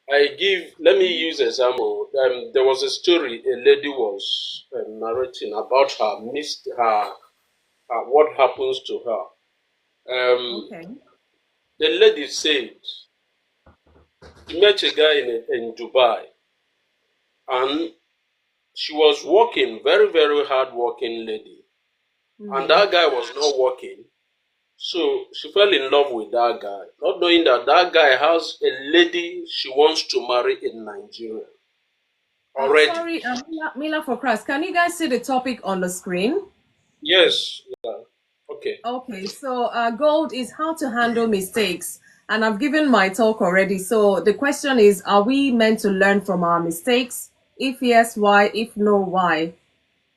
Speaker 3: Let me use example. There was a story a lady was narrating about what happens to her.
Speaker 2: Okay.
Speaker 3: The lady said she met a guy in Dubai, and she was working, very, very hard working lady. And that guy was not working. So she fell in love with that guy, not knowing that that guy has a lady she wants to marry in Nigeria already.
Speaker 2: Sorry, Mila for Christ. Can you guys see the topic on the screen?
Speaker 3: Yes. Yeah. Okay.
Speaker 2: Okay, so gold is how to handle mistakes. And I've given my talk already. So the question is, are we meant to learn from our mistakes? If yes, why? If no, why?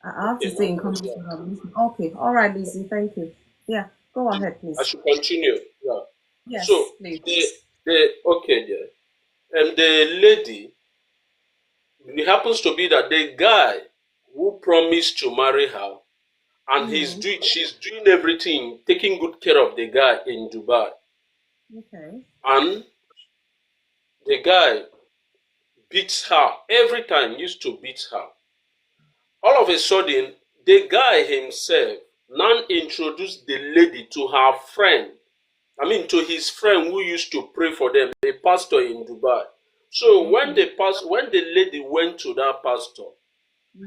Speaker 2: I have to say in comments. Okay, all right, Lizzie, thank you. Yeah. Go ahead,
Speaker 3: I
Speaker 2: please.
Speaker 3: should continue. Yeah. So
Speaker 2: Yes, please.
Speaker 3: the okay, yeah. And the lady, it happens to be that the guy who promised to marry her, and she's doing everything, taking good care of the guy in Dubai.
Speaker 2: Okay.
Speaker 3: And the guy beats her every time, used to beat her. All of a sudden, the guy himself now introduced the lady to her friend. I mean, to his friend who used to pray for them, a pastor in Dubai. So when the lady went to that pastor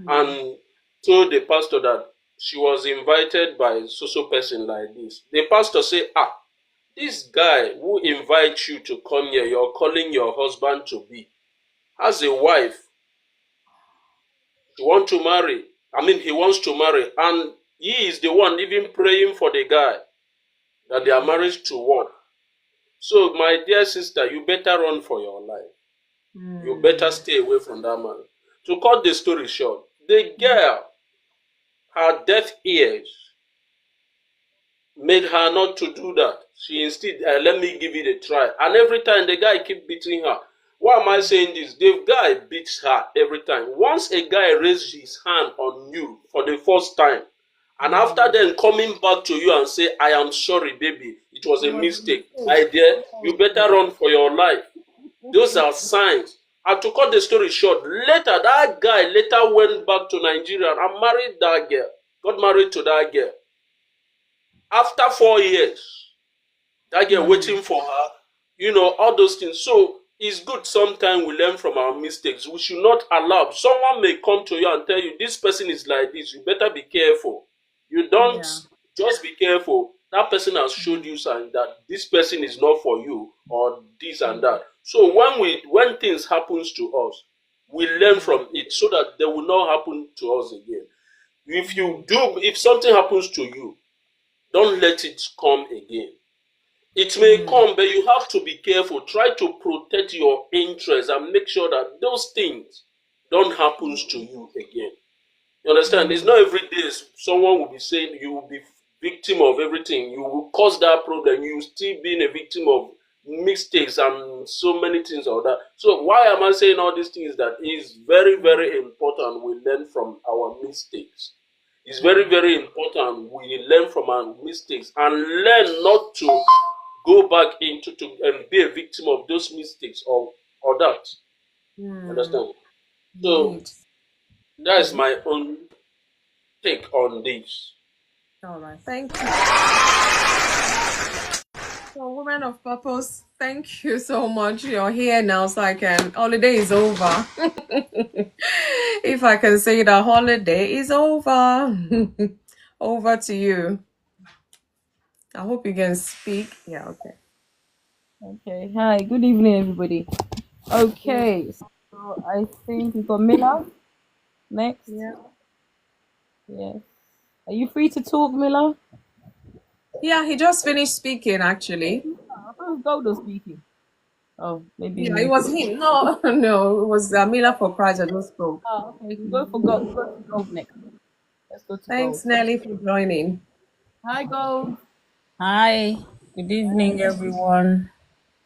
Speaker 3: and told the pastor that she was invited by so person like this, the pastor said, this guy who invites you to come here, you're calling your husband to be, has a wife. He wants to marry. He wants to marry. And he is the one even praying for the guy that their marriage to work. So, my dear sister, you better run for your life. You better stay away from that man. To cut the story short, the girl, her deaf ears made her not to do that. She instead, let me give it a try. And every time the guy keep beating her. Why am I saying this? The guy beats her every time. Once a guy raises his hand on you for the first time, and after then coming back to you and say, I am sorry, baby, it was a mistake. My dear, you better run for your life. Those are signs. And to cut the story short, later that guy later went back to Nigeria and married that girl. Got married to that girl. After 4 years, that girl waiting for her, all those things. So it's good sometimes we learn from our mistakes. We should not allow. Someone may come to you and tell you, this person is like this. You better be careful. You don't just be careful. That person has showed you sign that this person is not for you or this and that. So when things happens to us, we learn from it so that they will not happen to us again. If something happens to you, don't let it come again. It may come, but you have to be careful. Try to protect your interests and make sure that those things don't happen to you again. You understand? It's not every day someone will be saying you will be victim of everything. You will cause that problem. You will still being a victim of mistakes and so many things like that. So why am I saying all these things? That is very, very important we learn from our mistakes. It's very, very important we learn from our mistakes and learn not to go back into and be a victim of those mistakes or that. Understand? So that is my own take on this.
Speaker 2: All right. Thank you. So, Woman of Purpose, thank you so much. You're here now, so I can. Holiday is over. If I can say the holiday is over. Over to you. I hope you can speak. Yeah, okay.
Speaker 4: Okay. Hi. Good evening, everybody. Okay. So I think we got Miller next.
Speaker 2: Yeah.
Speaker 4: Yes. Are you free to talk, Miller?
Speaker 2: Yeah, he just finished speaking actually.
Speaker 4: I thought it was Goldo speaking. Oh, maybe.
Speaker 2: Yeah, it was him. No, no, it was Mila for Christ that just spoke.
Speaker 4: Oh, okay. We go for Gold. Go to Gold next. Let's go to
Speaker 2: Thanks,
Speaker 4: Gold.
Speaker 2: Nelly, for joining.
Speaker 4: Hi, Gold.
Speaker 5: Hi, good evening, everyone.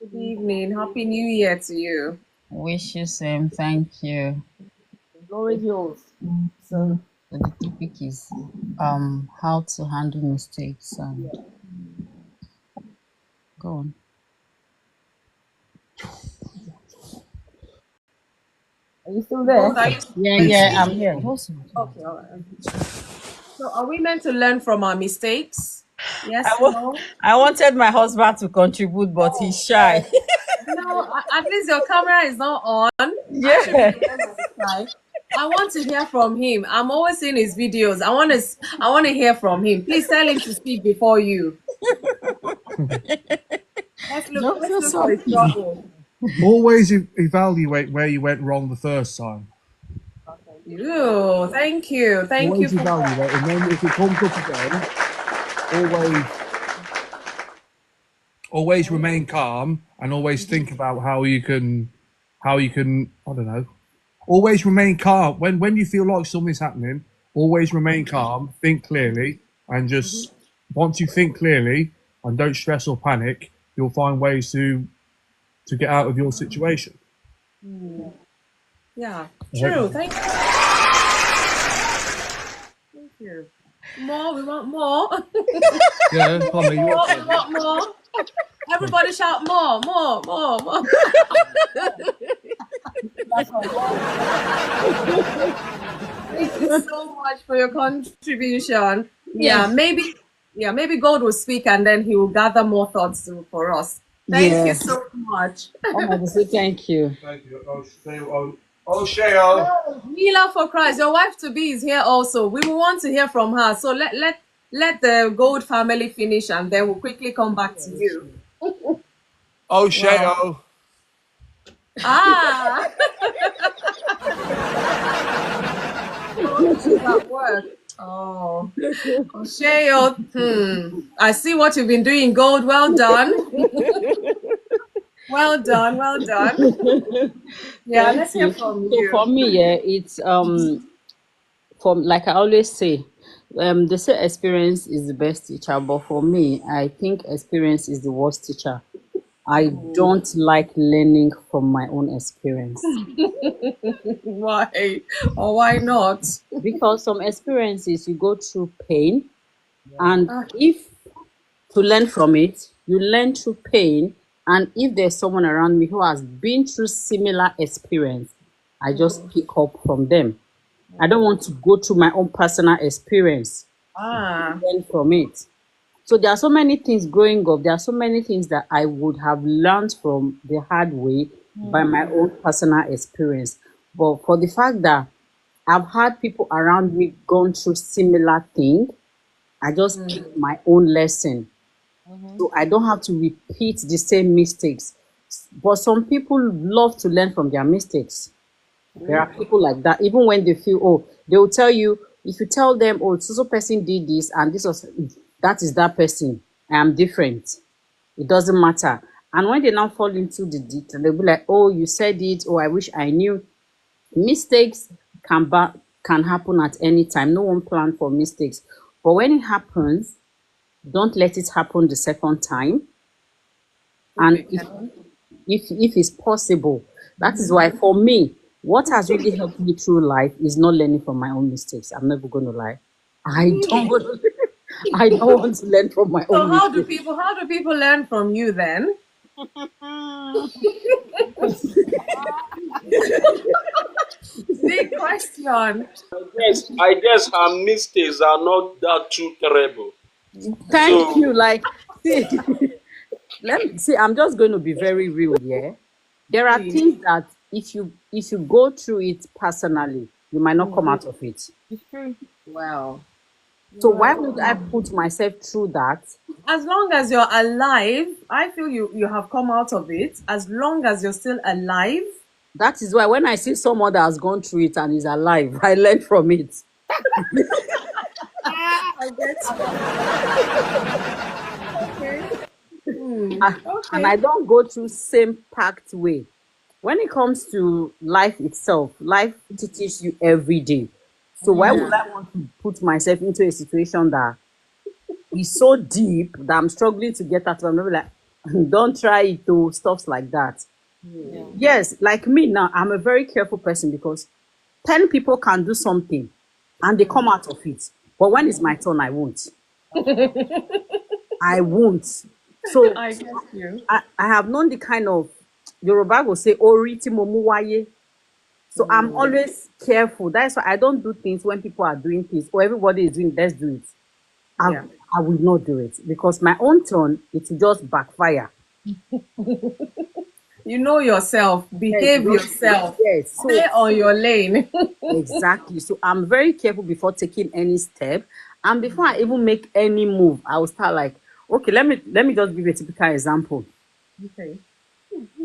Speaker 2: Good evening. Happy New Year to you.
Speaker 5: Wish you same. Thank you.
Speaker 4: The floor is yours.
Speaker 5: So the topic is how to handle mistakes and go on.
Speaker 4: Are you still there?
Speaker 5: Yeah, I'm here.
Speaker 2: Okay, all right. So, are we meant to learn from our mistakes? Yes,
Speaker 5: I wanted my husband to contribute, but he's shy.
Speaker 2: No, at least your camera is not on.
Speaker 5: Yeah.
Speaker 2: I want to hear from him. I'm always seeing his videos. I want to hear from him. Please tell him to speak before you. Let's look for his trouble.
Speaker 6: Always evaluate where you went wrong the first time.
Speaker 2: Ooh, thank you. Thank you for
Speaker 6: evaluate, and then if it comes up again, always remain calm and always think about how you can I don't know. Always remain calm when you feel like something's happening. Always remain calm, think clearly, and just once you think clearly and don't stress or panic, you'll find ways to get out of your situation.
Speaker 2: Yeah,
Speaker 6: I hope
Speaker 2: true.
Speaker 6: that-
Speaker 2: Thank you. More, we want more.
Speaker 6: Yeah, Tommy, you
Speaker 2: More,
Speaker 6: want
Speaker 2: we want more. Everybody shout more, more, more, more. Thank you so much for your contribution.
Speaker 5: Yes.
Speaker 2: Maybe God will speak and then he will gather more thoughts for us. Thank you
Speaker 5: Yes.
Speaker 2: so much.
Speaker 5: Oh, I say thank you.
Speaker 6: Thank you. Sheo.
Speaker 2: Mila for Christ, your wife to be is here also. We will want to hear from her. So let the Gold family finish and then we'll quickly come back to you.
Speaker 6: Oh,
Speaker 2: Wow.
Speaker 6: Sheo.
Speaker 2: Ah. Oh, she's at work. Oh. Sheo. I see what you've been doing, Gold. Well done. Well done. Well done. Yeah,
Speaker 5: Thank
Speaker 2: let's hear
Speaker 5: you.
Speaker 2: from
Speaker 5: So for
Speaker 2: you.
Speaker 5: me, yeah, it's from like I always say, they say experience is the best teacher, but for me, I think experience is the worst teacher. I don't like learning from my own experience
Speaker 2: Why? Or why not?
Speaker 5: because some experiences you go through pain, and
Speaker 2: Ah,
Speaker 5: if to learn from it, you learn through pain. And if there's someone around me who has been through similar experience, I just pick up from them. I don't want to go through my own personal experience
Speaker 2: ah.
Speaker 5: learn from it. So there are so many things growing up. There are so many things that I would have learned from the hard way by my own personal experience. But for the fact that I've had people around me gone through similar thing, I just pick my own lesson. So I don't have to repeat the same mistakes. But some people love to learn from their mistakes. There are people like that. Even when they feel, oh, they will tell you, if you tell them, oh, so person did this and this was, that is that person. I am different. It doesn't matter. And when they now fall into the detail, they'll be like, oh, you said it. Oh, I wish I knew. Mistakes can happen at any time. No one planned for mistakes. But when it happens, don't let it happen the second time. And if it's possible, that is why for me, what has really helped me through life is not learning from my own mistakes. I'm never going to lie. I don't want to learn from my
Speaker 2: So
Speaker 5: own
Speaker 2: how do
Speaker 5: mistakes.
Speaker 2: people learn from you then? Big question.
Speaker 3: I guess her mistakes are not that too terrible.
Speaker 5: Thank
Speaker 3: So
Speaker 5: you. Like, see, I'm just going to be very real, yeah. There are
Speaker 2: Please.
Speaker 5: things that if you go through it personally, you might not come out of it.
Speaker 4: It's true.
Speaker 2: Well,
Speaker 5: So why would I put myself through that?
Speaker 2: as long as you're alive, I feel you have come out of it. As long as you're still alive.
Speaker 5: That is why when I see someone that has gone through it and is alive, I learn from it.
Speaker 2: I get you.
Speaker 5: And I don't go through same packed way. When it comes to life itself, life teaches you every day. So why would I want to put myself into a situation that is so deep that I'm struggling to get out of? I'm like, don't try it to stuff like that. Yes, like me now, I'm a very careful person because 10 people can do something and they come out of it. But when it's my turn, I won't. I won't. So
Speaker 2: I get you.
Speaker 5: I have known the kind of Yoruba will say Ori ti mo mu waye. So I'm always careful. That's why I don't do things when people are doing things or everybody is doing, let's do it. I will not do it because my own turn, it will just backfire.
Speaker 2: You know yourself. Behave yourself.
Speaker 5: Yes. So,
Speaker 2: stay on your lane.
Speaker 5: exactly. So I'm very careful before taking any step. And before I even make any move, I will start like, okay, let me just give you a typical example.
Speaker 2: Okay.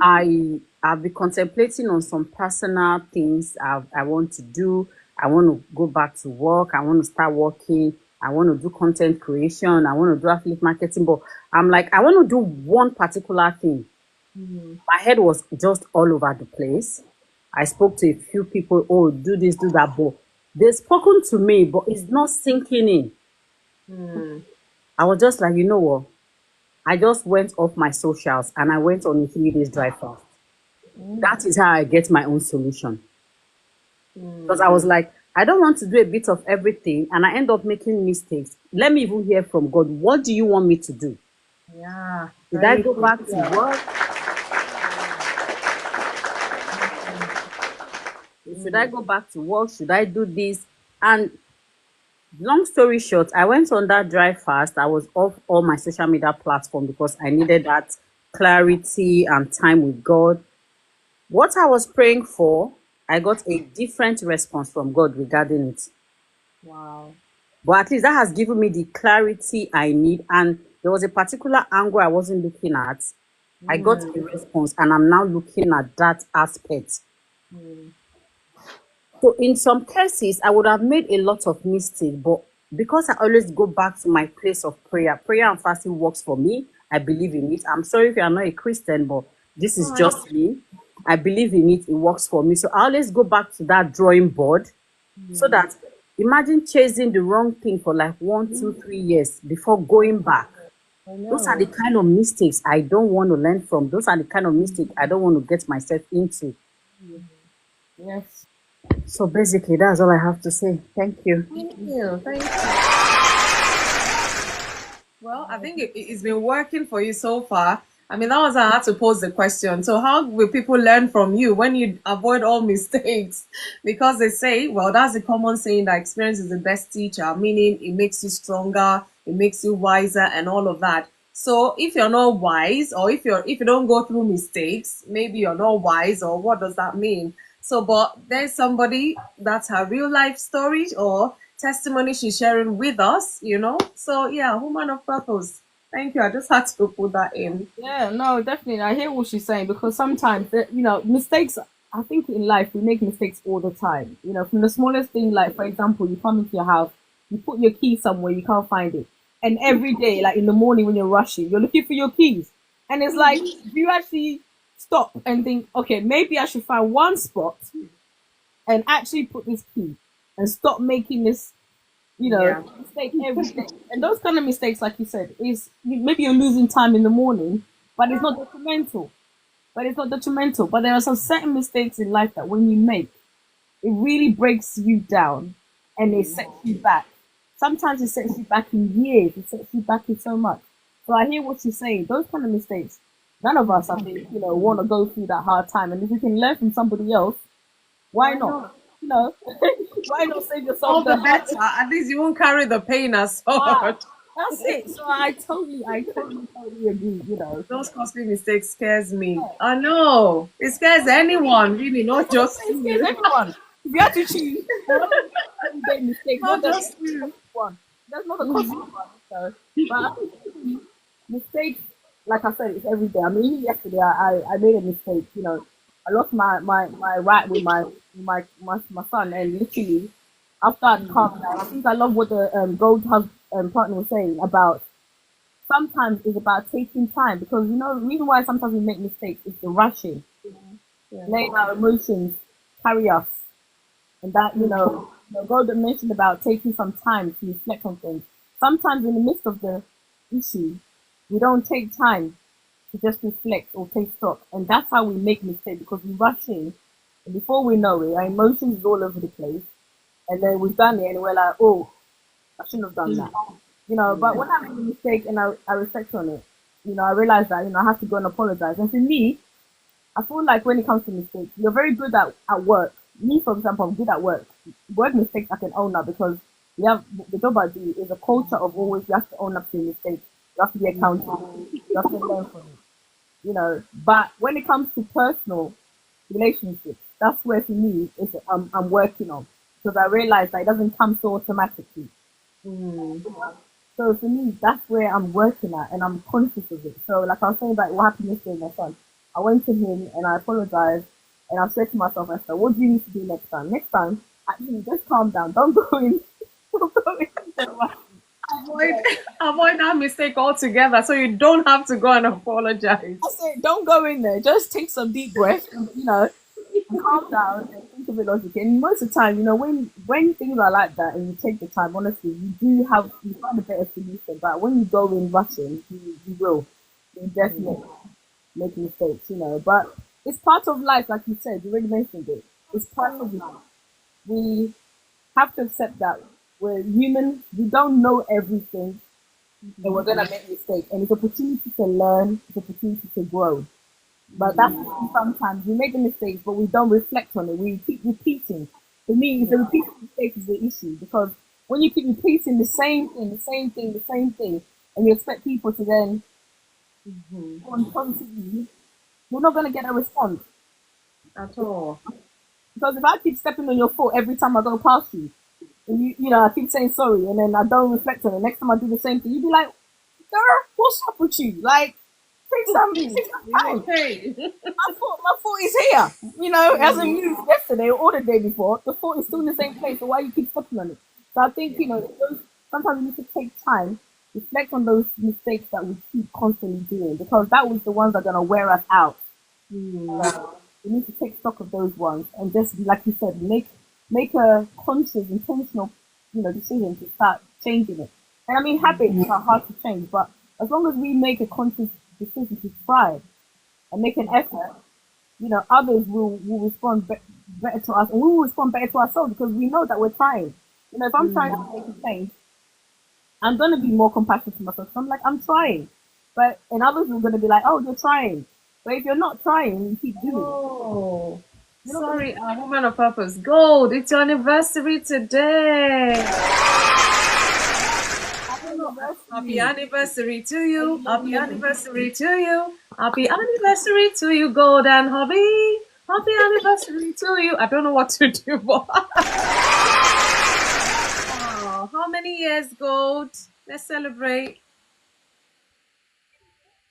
Speaker 5: I've been contemplating on some personal things I want to do. I want to go back to work. I want to start working. I want to do content creation. I want to do affiliate marketing. But I'm like, I want to do one particular thing. My head was just all over the place. I spoke to a few people, oh, do this, do that. But they've spoken to me, but it's not sinking in. I was just like, you know what? I just went off my socials and I went on a 3 days dry fast. That is how I get my own solution. Because I was like, I don't want to do a bit of everything and I end up making mistakes. Let me even hear from God. What do you want me to do?
Speaker 2: Yeah.
Speaker 5: Should I go back to work? Should I go back to work? Should I do this? And long story short, I went on that dry fast. I was off all my social media platform because I needed that clarity and time with God. What I was praying for, I got a different response from God regarding it.
Speaker 2: Wow.
Speaker 5: But at least that has given me the clarity I need. And there was a particular angle I wasn't looking at. I got a response and I'm now looking at that aspect. So in some cases, I would have made a lot of mistakes, but because I always go back to my place of prayer, prayer and fasting works for me. I believe in it. I'm sorry if you are not a Christian, but this is just me. I believe in it. It works for me. So I always go back to that drawing board so that imagine chasing the wrong thing for like 1, 2, 3 years before going back. Those are the kind of mistakes I don't want to learn from. Those are the kind of mistakes I don't want to get myself into.
Speaker 4: Yes.
Speaker 5: So basically, that's all I have to say. Thank you.
Speaker 2: Thank you. Thank you. Well, I think it's been working for you so far. I mean, that was how I had to pose the question. So how will people learn from you when you avoid all mistakes? Because they say, well, that's the common saying that experience is the best teacher, meaning it makes you stronger, it makes you wiser and all of that. So if you're not wise, or if you don't go through mistakes, maybe you're not wise, or what does that mean? So, but there's somebody that's her real life story or testimony she's sharing with us, So yeah, woman of purpose. Thank you. I just had to put that in.
Speaker 4: Yeah, no, definitely. I hear what she's saying because sometimes, mistakes, I think in life, we make mistakes all the time. From the smallest thing, like, for example, you come into your house, you put your key somewhere, you can't find it. And every day, like in the morning when you're rushing, you're looking for your keys. And it's like, do you actually stop and think, okay, maybe I should find one spot and actually put this key and stop making this mistake every day. And those kind of mistakes, like you said, is maybe you're losing time in the morning, but it's not detrimental. But there are some certain mistakes in life that when you make, it really breaks you down and it sets you back. Sometimes it sets you back in years, it sets you back in so much. So I hear what you're saying. Those kind of mistakes, none of us, I think, want to go through that hard time. And if we can learn from somebody else, why not? Why not save yourself
Speaker 2: all the better? At least you won't carry the pain as much.
Speaker 4: Wow. That's it. So I totally agree.
Speaker 2: Those costly mistakes scares me. I know it scares anyone, really, not just
Speaker 4: it scares everyone. If you have to choose, everyday mistake,
Speaker 2: not just you.
Speaker 4: One. That's not a costly one. So, but I think mistakes, like I said, it's every day. I mean, even yesterday, I made a mistake. I lost my right with my son, and literally after I'd calmed down, I think I love what the gold partner was saying about sometimes it's about taking time because the reason why sometimes we make mistakes is the rushing, letting our emotions carry us, and that God mentioned about taking some time to reflect on things. Sometimes in the midst of the issue, we don't take time to just reflect or take stock. And that's how we make mistakes because we rush in and before we know it, our emotions is all over the place. And then we've done it and we're like, oh, I shouldn't have done that. But when I make a mistake and I reflect on it, I realize that, I have to go and apologize. And for me, I feel like when it comes to mistakes, you're very good at work. Me, for example, I'm good at work. Work mistakes I can own up because the job I do is a culture of always you have to own up to your mistakes. You have to be accountable. You have to learn from it. But when it comes to personal relationships, that's where for me I'm working on because I realize that it doesn't come so automatically. So for me, that's where I'm working at and I'm conscious of it. So like I was saying about what happened yesterday with my son, I went to him and I apologized and I said to myself, I said, what do you need to do next time? Next time, actually just calm down. Don't go in.
Speaker 2: Avoid that mistake altogether so you don't have to go and apologize.
Speaker 4: I said, don't go in there. Just take some deep breaths and, and calm down and think of it logically. And most of the time, when things are like that and you take the time, honestly, you find a better solution. But when you go in rushing, you definitely make mistakes, But it's part of life, like you said. You already mentioned it. It's part of life. We have to accept that we're human. We don't know everything, and we're gonna make mistakes. And it's an opportunity to learn. It's an opportunity to grow. But that's the thing, sometimes we make the mistakes, but we don't reflect on it. We keep repeating. For me, the repeating mistake is the issue, because when you keep repeating the same thing, and you expect people to then respond positively, you're not going to get a response
Speaker 2: At all.
Speaker 4: Because if I keep stepping on your foot every time I go past you, and I keep saying sorry, and then I don't reflect on it, next time I do the same thing, you'd be like, "Girl, what's up with you? Like, take some time."
Speaker 2: Okay.
Speaker 4: My foot is here. It hasn't moved yesterday or the day before. The foot is still in the same place. So why you keep stepping on it? So I think sometimes we need to take time, reflect on those mistakes that we keep constantly doing, because that was the ones that are gonna wear us out. So we need to take stock of those ones and just, like you said, make a conscious, intentional, decision to start changing it. And I mean, habits are hard to change, but as long as we make a conscious decision to try and make an effort, others will respond better to us, and we will respond better to ourselves, because we know that we're trying. If I'm trying to make a change, I'm going to be more compassionate to myself. So I'm like, I'm trying. And others are going to be like, oh, you're trying. But if you're not trying, you keep doing it.
Speaker 2: Oh, sorry, woman of purpose. Gold, it's your anniversary today. Happy anniversary to you. Happy anniversary to you. Happy anniversary to you, Gold and Hobby. Happy anniversary to you. I don't know what to do, but oh, how many years, Gold? Let's celebrate.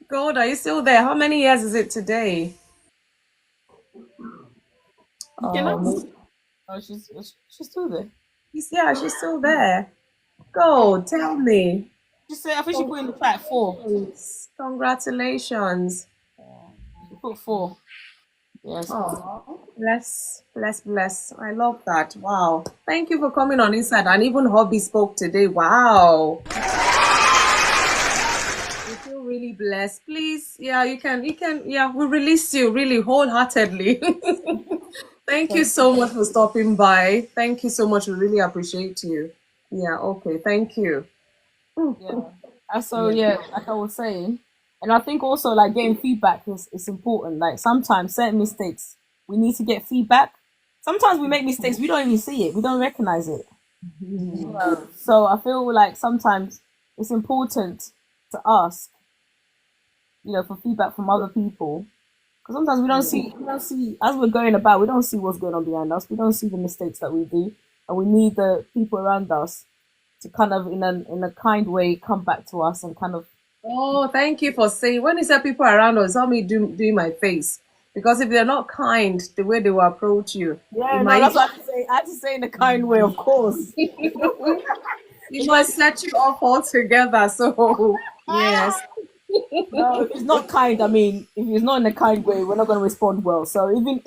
Speaker 2: Gold, are you still there? How many years is it today?
Speaker 4: Oh, she's still there.
Speaker 2: Yeah, she's still there. Gold, tell me.
Speaker 4: She said, I think she put in the chat 4.
Speaker 2: Congratulations.
Speaker 4: She put 4. Yes.
Speaker 2: Oh, bless. I love that. Wow. Thank you for coming on Inside. And even Hobby spoke today. Wow. We feel really blessed. Please, yeah, you can, yeah, we release you really wholeheartedly. Thank you so much for stopping by. Thank you so much. We really appreciate you. Yeah, okay. Thank you.
Speaker 4: Yeah. So like I was saying, and I think also like getting feedback is important. Like sometimes certain mistakes we need to get feedback. Sometimes we make mistakes, we don't even see it, we don't recognize it. So I feel like sometimes it's important to ask, for feedback from other people, because sometimes we don't see as we're going about, we don't see what's going on behind us. We don't see the mistakes that we do, and we need the people around us to kind of in a kind way come back to us and kind of.
Speaker 2: Oh, thank you for saying. When you say people around us, help me do my face, because if they're not kind, the way they will approach you,
Speaker 4: That's what I have to say. I have to say in a kind way, of course.
Speaker 2: It might set you off altogether. So yes.
Speaker 4: No, if it's not kind, I mean, if it's not in a kind way, we're not going to respond well. So even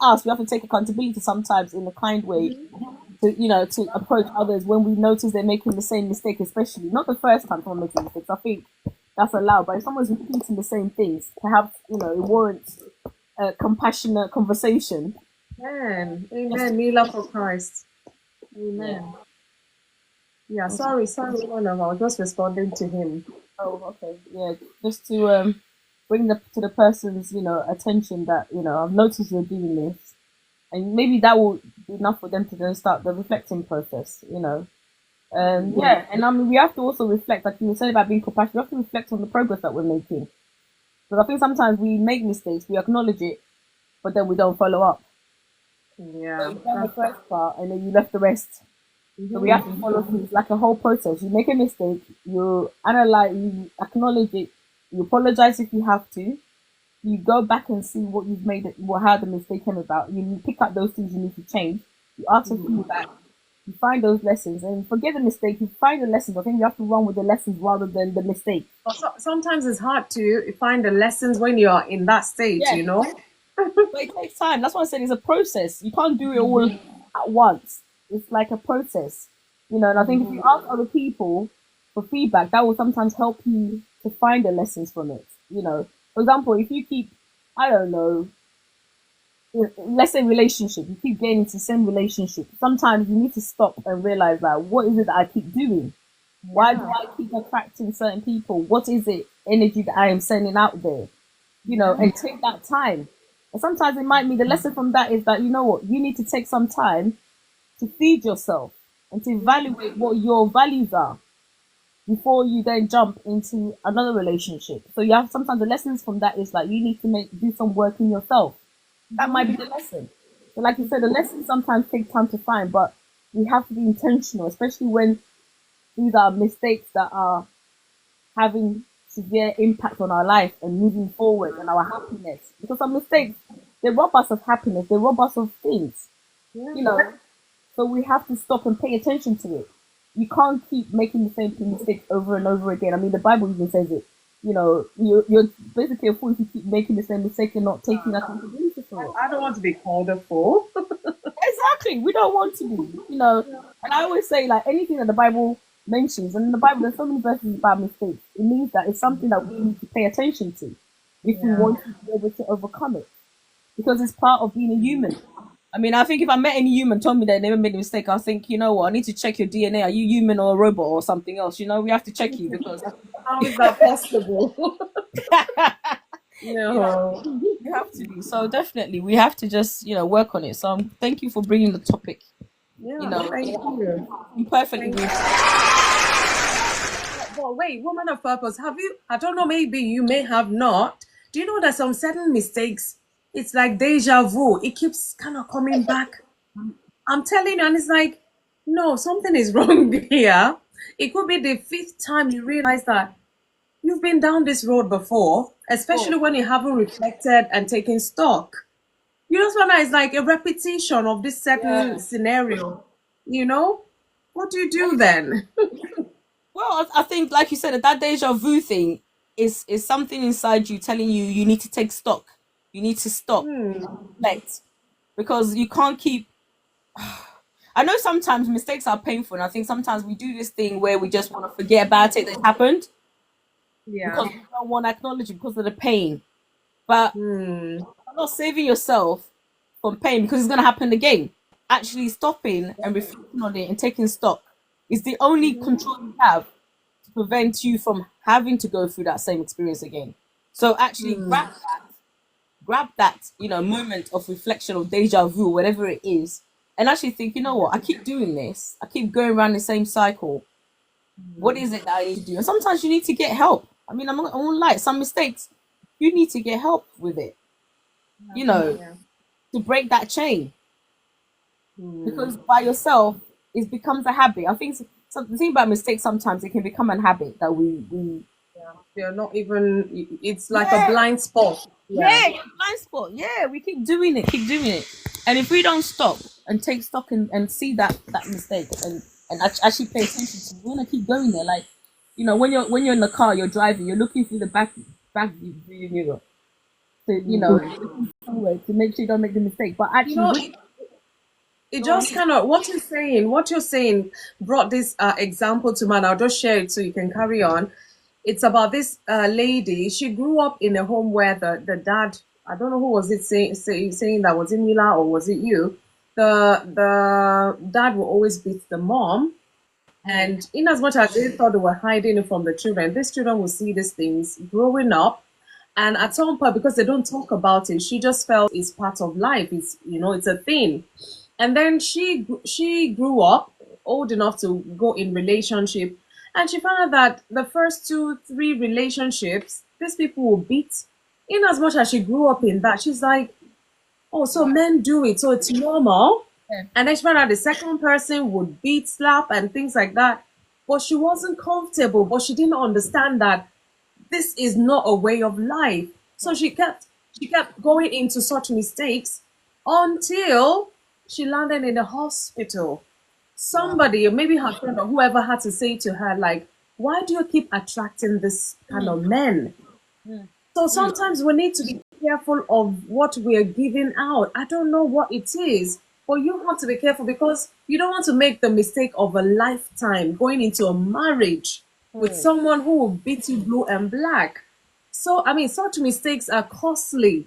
Speaker 4: us, we have to take accountability sometimes in a kind way. To approach others when we notice they're making the same mistake, especially not the first time someone makes a mistake. I think that's allowed, but if someone's repeating the same things, perhaps it warrants a compassionate conversation.
Speaker 2: Amen. Kneel for Christ. Amen. Yeah. Sorry, one of I was just responding to him.
Speaker 4: Oh, okay. Yeah, just to bring to the person's attention that I've noticed you're doing this. And maybe that will be enough for them to then start the reflecting process, And I mean, we have to also reflect, like you were saying about being compassionate, we have to reflect on the progress that we're making. Because I think sometimes we make mistakes, we acknowledge it, but then we don't follow up.
Speaker 2: Yeah.
Speaker 4: So you've done the first part, and then you left the rest. So we have to follow through. It's like a whole process. You make a mistake, you analyze, you acknowledge it, you apologize if you have to. You go back and see what you've made, how the mistake came about. You pick up those things you need to change. You ask for feedback. You find those lessons, and forget the mistake. You find the lessons. I think you have to run with the lessons rather than the mistake.
Speaker 2: Sometimes it's hard to find the lessons when you're in that stage,
Speaker 4: But it takes time. That's why I said it's a process. You can't do it all at once. It's like a process, you know. And I think if you ask other people for feedback, that will sometimes help you to find the lessons from it. You know, for example, if you keep, I don't know, let's say relationship, you keep getting into the same relationship. Sometimes you need to stop and realize that what is it that I keep doing? Why do I keep attracting certain people? What is it energy that I am sending out there? You know, and take that time. And sometimes it might be the lesson from that is that, you know what, you need to take some time to feed yourself and to evaluate what your values are before you then jump into another relationship. So you have sometimes the lessons from that is like you need to do some work in yourself. That might be the lesson. So like you said, the lessons sometimes take time to find, but we have to be intentional, especially when these are mistakes that are having severe impact on our life and moving forward and our happiness. Because some mistakes, they rob us of happiness, they rob us of things, you know. So we have to stop and pay attention to it. You can't keep making the same mistake over and over again. I mean, the Bible even says it. You know, you're basically a fool if you keep making the same mistake and not taking accountability for it.
Speaker 2: I don't want to be called a fool.
Speaker 4: Exactly. We don't want to be, you know. And I always say, like, anything that the Bible mentions, and in the Bible, there's so many verses about mistakes. It means that it's something that we need to pay attention to if we want to be able to overcome it. Because it's part of being a human. I mean, I think if I met any human told me that they never made a mistake, I think, you know what, I need to check your DNA. Are you human or a robot or something else? You know, we have to check you because
Speaker 2: How is that possible?
Speaker 4: you
Speaker 2: No.
Speaker 4: have to be. So definitely, we have to just, you know, work on it. So thank you for bringing the topic.
Speaker 2: Yeah,
Speaker 4: You know,
Speaker 2: thank you.
Speaker 4: I'm perfectly
Speaker 2: Thank Well, wait, woman of purpose, have you? I don't know, maybe you may have not. Do you know that some certain mistakes, it's like deja vu. It keeps kind of coming back. I'm telling you, and it's like, no, something is wrong here. It could be the fifth time you realize that you've been down this road before, especially when you haven't reflected and taken stock. You know, sometimes it's like a repetition of this certain scenario. You know, what do you do then?
Speaker 4: Well, I think, like you said, that deja vu thing is something inside you telling you you need to take stock. You need to stop, reflect, because you can't keep. I know sometimes mistakes are painful, and I think sometimes we do this thing where we just want to forget about it that happened
Speaker 2: Yeah.
Speaker 4: because we don't want to acknowledge it because of the pain. But you're not saving yourself from pain because it's going to happen again. Actually, stopping and reflecting on it and taking stock is the only control you have to prevent you from having to go through that same experience again. So actually grab that, you know, moment of reflection or deja vu, whatever it is, and actually think, you know what, I keep doing this. I keep going around the same cycle. What is it that I need to do? And sometimes you need to get help. I mean, I won't lie, some mistakes, you need to get help with it, you know, to break that chain. Because by yourself, it becomes a habit. I think the thing about mistakes, sometimes it can become a habit that we
Speaker 2: They're not even, it's like a blind spot.
Speaker 4: your blind spot. Yeah, we keep doing it. And if we don't stop and take stock and see that mistake and actually pay attention to it, we want to keep going there. Like, you know, when you're in the car, you're driving, you're looking through the back view mirror to, you know, looking forward to make sure you don't make the mistake. But
Speaker 2: You know,
Speaker 4: actually,
Speaker 2: it just kind of, what you're saying brought this example to mind. I'll just share it so you can carry on. It's about this lady. She grew up in a home where the dad, I don't know who was it saying that, was it Mila or was it you? The dad will always beat the mom. And in as much as they thought they were hiding it from the children, these children will see these things growing up. And at some point, because they don't talk about it, she just felt it's part of life. It's, you know, it's a thing. And then she grew up old enough to go in relationship, and she found out that the first 2 3 relationships, these people will beat. In as much as she grew up in that, she's like, oh, so men do it, so it's normal. And then she found out the second person would beat, slap, and things like that. But she wasn't comfortable, but she didn't understand that this is not a way of life. So she kept going into such mistakes until she landed in the hospital. Somebody, maybe her friend or whoever, had to say to her, like, why do you keep attracting this kind of men? So sometimes we need to be careful of what we're giving out. I don't know what it is, but you have to be careful because you don't want to make the mistake of a lifetime going into a marriage with someone who will beat you blue and black. So, I mean, such mistakes are costly.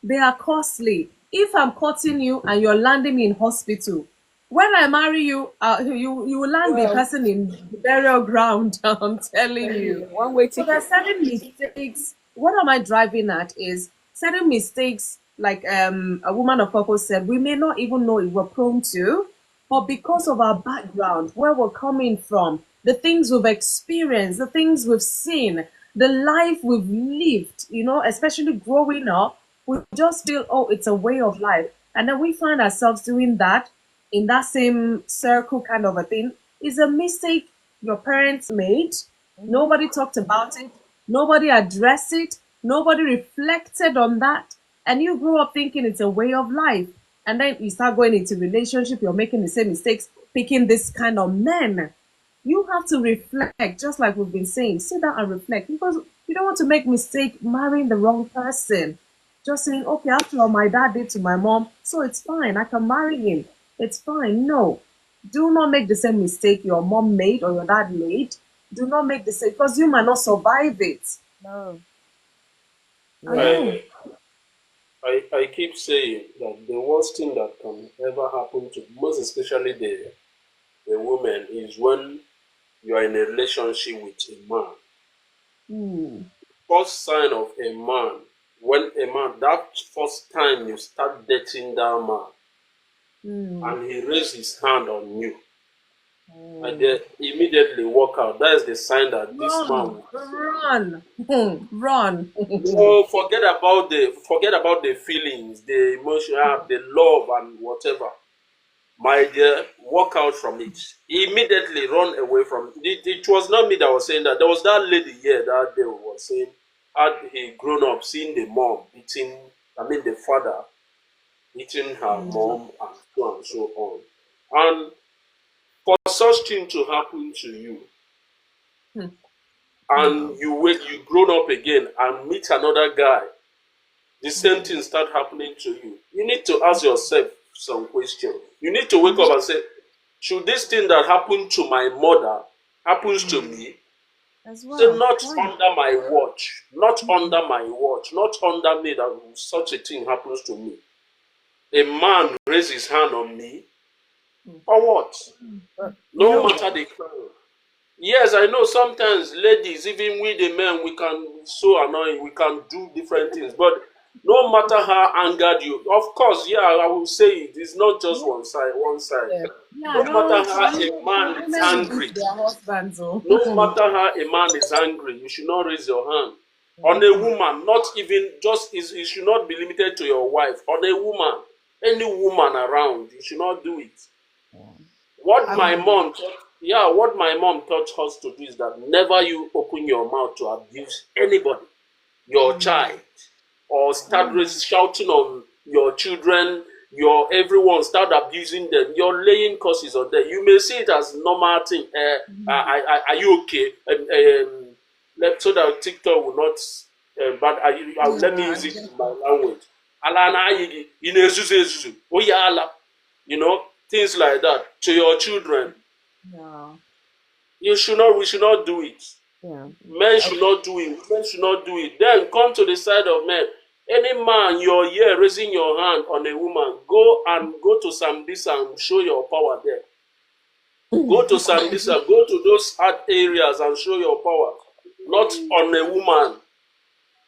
Speaker 2: They are costly. If I'm cutting you and you're landing me in hospital, when I marry you, you will land the
Speaker 4: Well,
Speaker 2: person in the burial ground. I'm telling you.
Speaker 4: one way
Speaker 2: So there are
Speaker 4: ticket.
Speaker 2: certain mistakes. What am I driving at is certain mistakes, like a woman of purpose said, we may not even know if we're prone to, but because of our background, where we're coming from, the things we've experienced, the things we've seen, the life we've lived, especially growing up, we just feel, oh, it's a way of life. And then we find ourselves doing that in that same circle kind of a thing. Is a mistake your parents made. Nobody talked about it. Nobody addressed it. Nobody reflected on that. And you grew up thinking it's a way of life. And then you start going into relationship, you're making the same mistakes, picking this kind of men. You have to reflect, just like we've been saying. Sit down and reflect because you don't want to make mistake marrying the wrong person. Just saying, okay, after all, my dad did to my mom, so it's fine. I can marry him. It's fine. No, do not make the same mistake your mom made or your dad made. Do not make the same because you might not survive it.
Speaker 4: No.
Speaker 2: I know.
Speaker 3: I keep saying that the worst thing that can ever happen to, most especially the woman, is when you are in a relationship with a man. First sign of a man, when a man, that first time you start dating that man, and he raised his hand on you, and then immediately walk out. That is the sign that this man.
Speaker 2: Run.
Speaker 3: No, forget about the feelings, the emotion, the love, and whatever. My dear, walk out from it. Immediately run away from it. It was not me that was saying that. There was that lady here that day who was saying, had he grown up seeing the mom beating, the father beating her mom, and so on and so on. And for such thing to happen to you, and you grown up again and meet another guy, the same thing start happening to you. You need to ask yourself some questions. You need to wake up and say, should this thing that happened to my mother happens to me?
Speaker 2: As
Speaker 3: Say,
Speaker 2: well.
Speaker 3: not under my watch, not under my watch, not under me that such a thing happens to me. A man raise his hand on me, or what? No matter the crime. Yes, I know sometimes ladies, even we the men, we can be so annoying, we can do different things, but no matter how angered you, of course, yeah, I will say it, it's not just one side.
Speaker 2: Yeah,
Speaker 3: No
Speaker 2: no,
Speaker 3: matter how a man is
Speaker 2: women will
Speaker 3: angry,
Speaker 2: beat their husbands.
Speaker 3: no matter how a man is angry, you should not raise your hand. On a woman, not even just, it should not be limited to your wife. On a woman, any woman around, you should not do it. What my mom taught us to do is that never you open your mouth to abuse anybody, your child, or start shouting on your children, your everyone, start abusing them. You're laying curses on them. You may see it as normal thing. Are you okay? So that TikTok will not. But let me use it in my language. Alana ayigi, inezuzu, oyala, things like that to your children. We should not do it. Men should not do it. Women should not do it. Then come to the side of men. Any man you're here raising your hand on a woman, go to Sambisa and show your power there. Go to Sambisa, go to those hard areas and show your power. Not on a woman.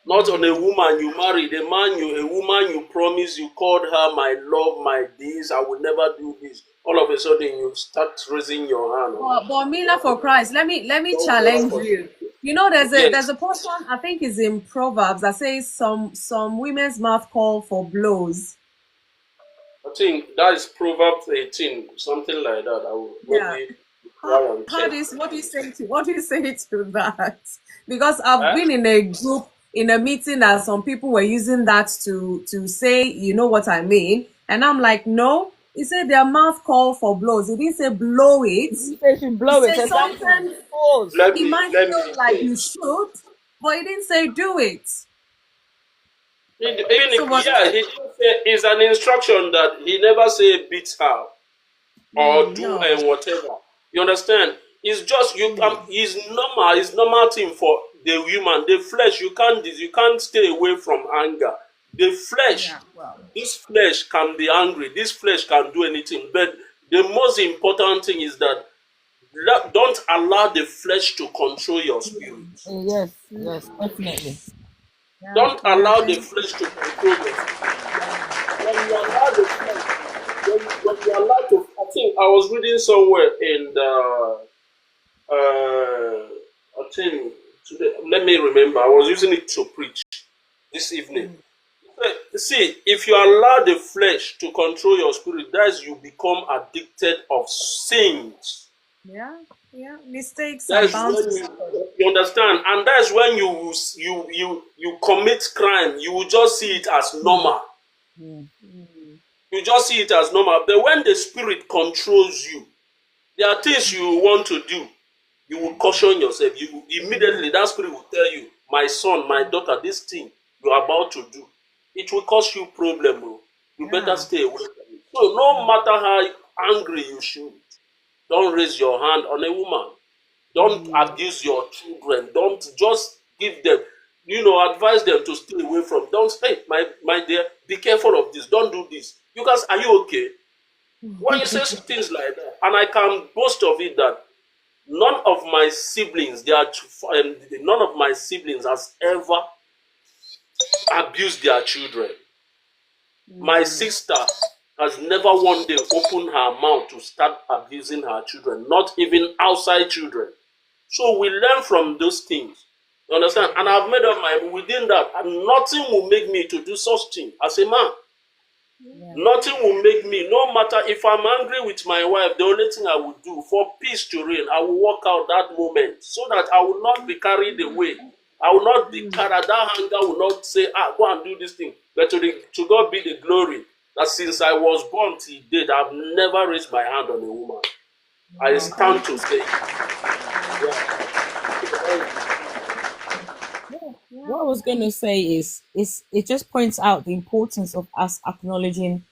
Speaker 3: Not on a woman you married. A woman you promised, you called her my love, my this, I will never do this. All of a sudden you start raising your hand.
Speaker 2: But Mila, for Christ, let me challenge you. There's a portion I think is in Proverbs that says some women's mouth call for blows.
Speaker 3: I think that is Proverbs 18, something like that. I will maybe
Speaker 2: what do you say to that? Because I've been in a group in a meeting that some people were using that to say, you know what I mean, and I'm like, no. He said their mouth call for blows. He didn't say blow it.
Speaker 4: He said you blow it.
Speaker 2: Sometimes it might feel like you should, but he didn't say do it.
Speaker 3: Even
Speaker 2: So
Speaker 3: if,
Speaker 2: what?
Speaker 3: yeah, he just say it's an instruction that he never say beat her or do
Speaker 2: No.
Speaker 3: and whatever. You understand? It's just you can. It's normal. It's normal thing for the human. The flesh. You can't stay away from anger. The flesh.
Speaker 2: Yeah. Well.
Speaker 3: This flesh can be angry. This flesh can do anything. But the most important thing is that don't allow the flesh to control your spirit.
Speaker 4: Yes, yes, definitely.
Speaker 2: Yeah.
Speaker 3: Don't
Speaker 2: Yeah.
Speaker 3: allow the
Speaker 2: Thank
Speaker 3: flesh to control your spirit. When you allow the flesh, when you allow to, I think I was reading somewhere in the, I think, today, let me remember, I was using it to preach this evening. See, if you allow the flesh to control your spirit, that's you become addicted of sins.
Speaker 2: Yeah. Yeah. Mistakes are
Speaker 3: That's
Speaker 2: bound to
Speaker 3: when
Speaker 2: happen.
Speaker 3: you understand, and that's when you commit crime. You will just see it as normal. You just see it as normal. But when the spirit controls you, there are things you want to do. You will caution yourself. You immediately that spirit will tell you, my son, my daughter, this thing you are about to do, it will cause you problem. Bro. You better
Speaker 2: Yeah.
Speaker 3: stay away from it. So no matter how angry you should, don't raise your hand on a woman. Don't abuse your children. Don't just give them, advise them to stay away from. Don't say, my dear, be careful of this. Don't do this. You guys, are you okay? When you say things like that, and I can boast of it that none of my siblings, none of my siblings has ever abused their children. My sister has never one day opened her mouth to start abusing her children, not even outside children. So we learn from those things. You understand? And I've made up my mind within that, and nothing will make me to do such thing as a man.
Speaker 4: Yeah.
Speaker 3: Nothing will make me, no matter if I'm angry with my wife, the only thing I will do for peace to reign, I will walk out that moment so that I will not be carried away. I will not be carried. That anger will not say, go and do this thing. But to God be the glory that since I was born till date, I've never raised my hand on a woman. I stand to say,
Speaker 4: What I was gonna say is it just points out the importance of us acknowledging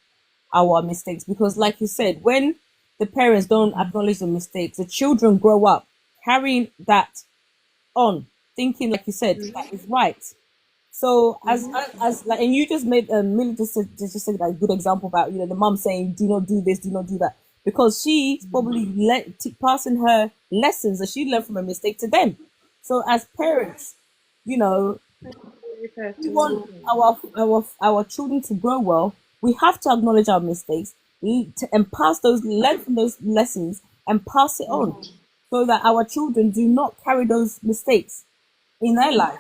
Speaker 4: our mistakes, because like you said, when the parents don't acknowledge the mistakes, the children grow up carrying that on, thinking like you said that is right. So as like, and you just made Millie just said like a good example about the mom saying do not do this, do not do that, because she's probably passing her lessons that she learned from a mistake to them. So as parents, you know, we want our children to grow well. We have to acknowledge our mistakes and pass those, learn from those lessons and pass it on, so that our children do not carry those mistakes in their life.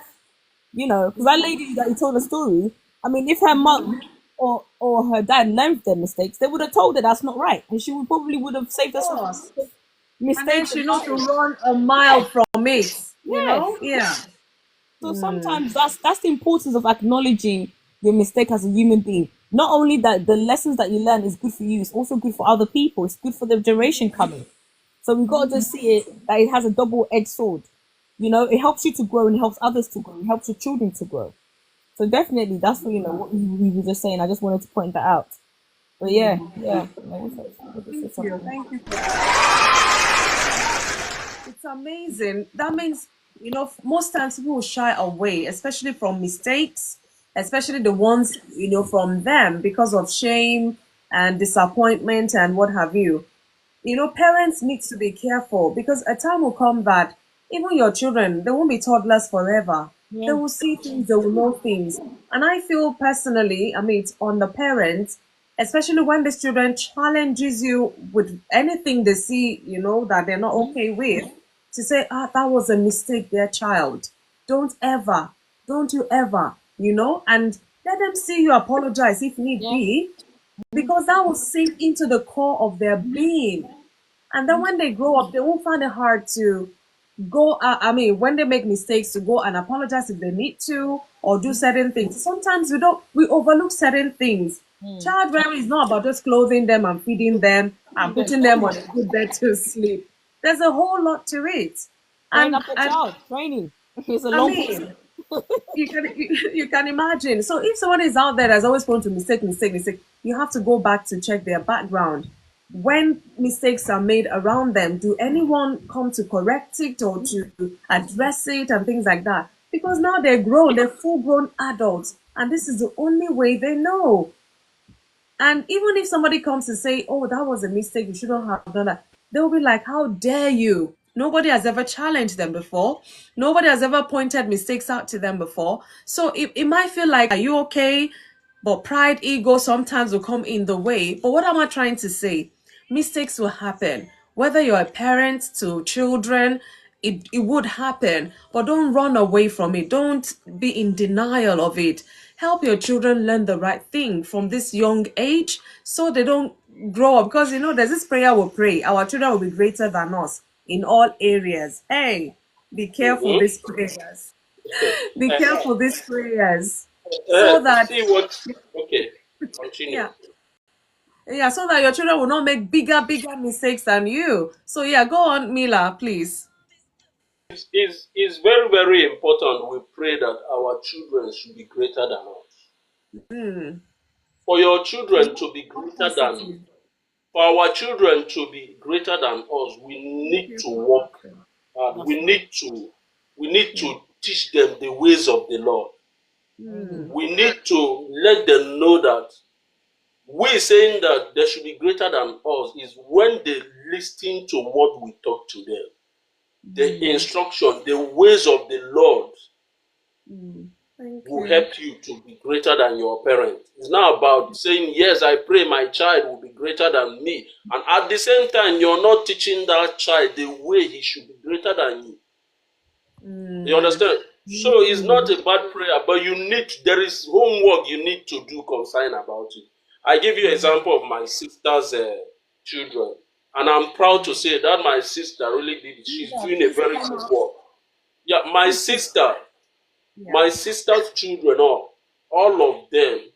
Speaker 4: Because that lady that you told the story, I mean, if her mom or her dad learned their mistakes, they would have told her that's not right, and she would have saved us from
Speaker 2: Course. And then
Speaker 4: mistakes.
Speaker 2: she knows to run a mile from it.
Speaker 4: Yes.
Speaker 2: Yeah.
Speaker 4: So sometimes that's the importance of acknowledging your mistake as a human being. Not only that the lessons that you learn is good for you, it's also good for other people. It's good for the generation coming. So we've got to just see it that it has a double-edged sword. It helps you to grow and it helps others to grow. It helps your children to grow. So definitely, that's what we were just saying. I just wanted to point that out. But yeah.
Speaker 2: Thank you. It's amazing. That means, most times people will shy away, especially from mistakes, especially the ones, from them because of shame and disappointment and what have you. Parents need to be careful, because a time will come that even your children, they won't be toddlers forever. They will see things, they will know things. And I feel personally, I mean, it's on the parents, especially when the children challenges you with anything they see, that they're not okay with, to say, that was a mistake, their child. Don't you ever, and let them see you apologize if need be, because that will sink into the core of their being. And then when they grow up, they won't find it hard to go, when they make mistakes, to go and apologize if they need to, or do certain things. Sometimes we overlook certain things. Child rearing is not about just clothing them and feeding them and putting them on a good bed to sleep. There's a whole lot to it.
Speaker 4: Bring up a child, training. It's a long process.
Speaker 2: You can imagine. So if someone is out there that's always prone to mistake, you have to go back to check their background. When mistakes are made around them, do anyone come to correct it or to address it and things like that? Because now they're grown, they're full grown adults, and this is the only way they know. And even if somebody comes to say, oh, that was a mistake, you shouldn't have done that, they'll be like, how dare you? Nobody has ever challenged them before. Nobody has ever pointed mistakes out to them before. So it might feel like, are you okay? But pride, ego sometimes will come in the way. But what am I trying to say? Mistakes will happen. Whether you're a parent to children, it would happen. But don't run away from it. Don't be in denial of it. Help your children learn the right thing from this young age so they don't grow up. Because, there's this prayer we pray. Our children will be greater than us in all areas. Hey, be careful
Speaker 3: Mm-hmm.
Speaker 2: these prayers. Be careful these prayers. So that,
Speaker 3: See what? Okay, continue.
Speaker 2: yeah, so that your children will not make bigger mistakes than you. So yeah, go on, Mila, please.
Speaker 3: It's very, very important. We pray that our children should be greater than us. For your children to be greater than, for our children to be greater than us, we need to work hard. We need to teach them the ways of the Lord. We need to let them know that we saying that they should be greater than us is when they listen to what we talk to them. The instruction, the ways of the Lord will help you to be greater than your parents. It's not about saying, yes, I pray my child will be greater than me. And at the same time, you're not teaching that child the way he should be greater than you. You understand? So it's not a bad prayer, but there is homework you need to do concern about it. I give you an example of my sister's children. And I'm proud to say that my sister really did it. She's doing a very good work. Yeah, my sister's children, all of them,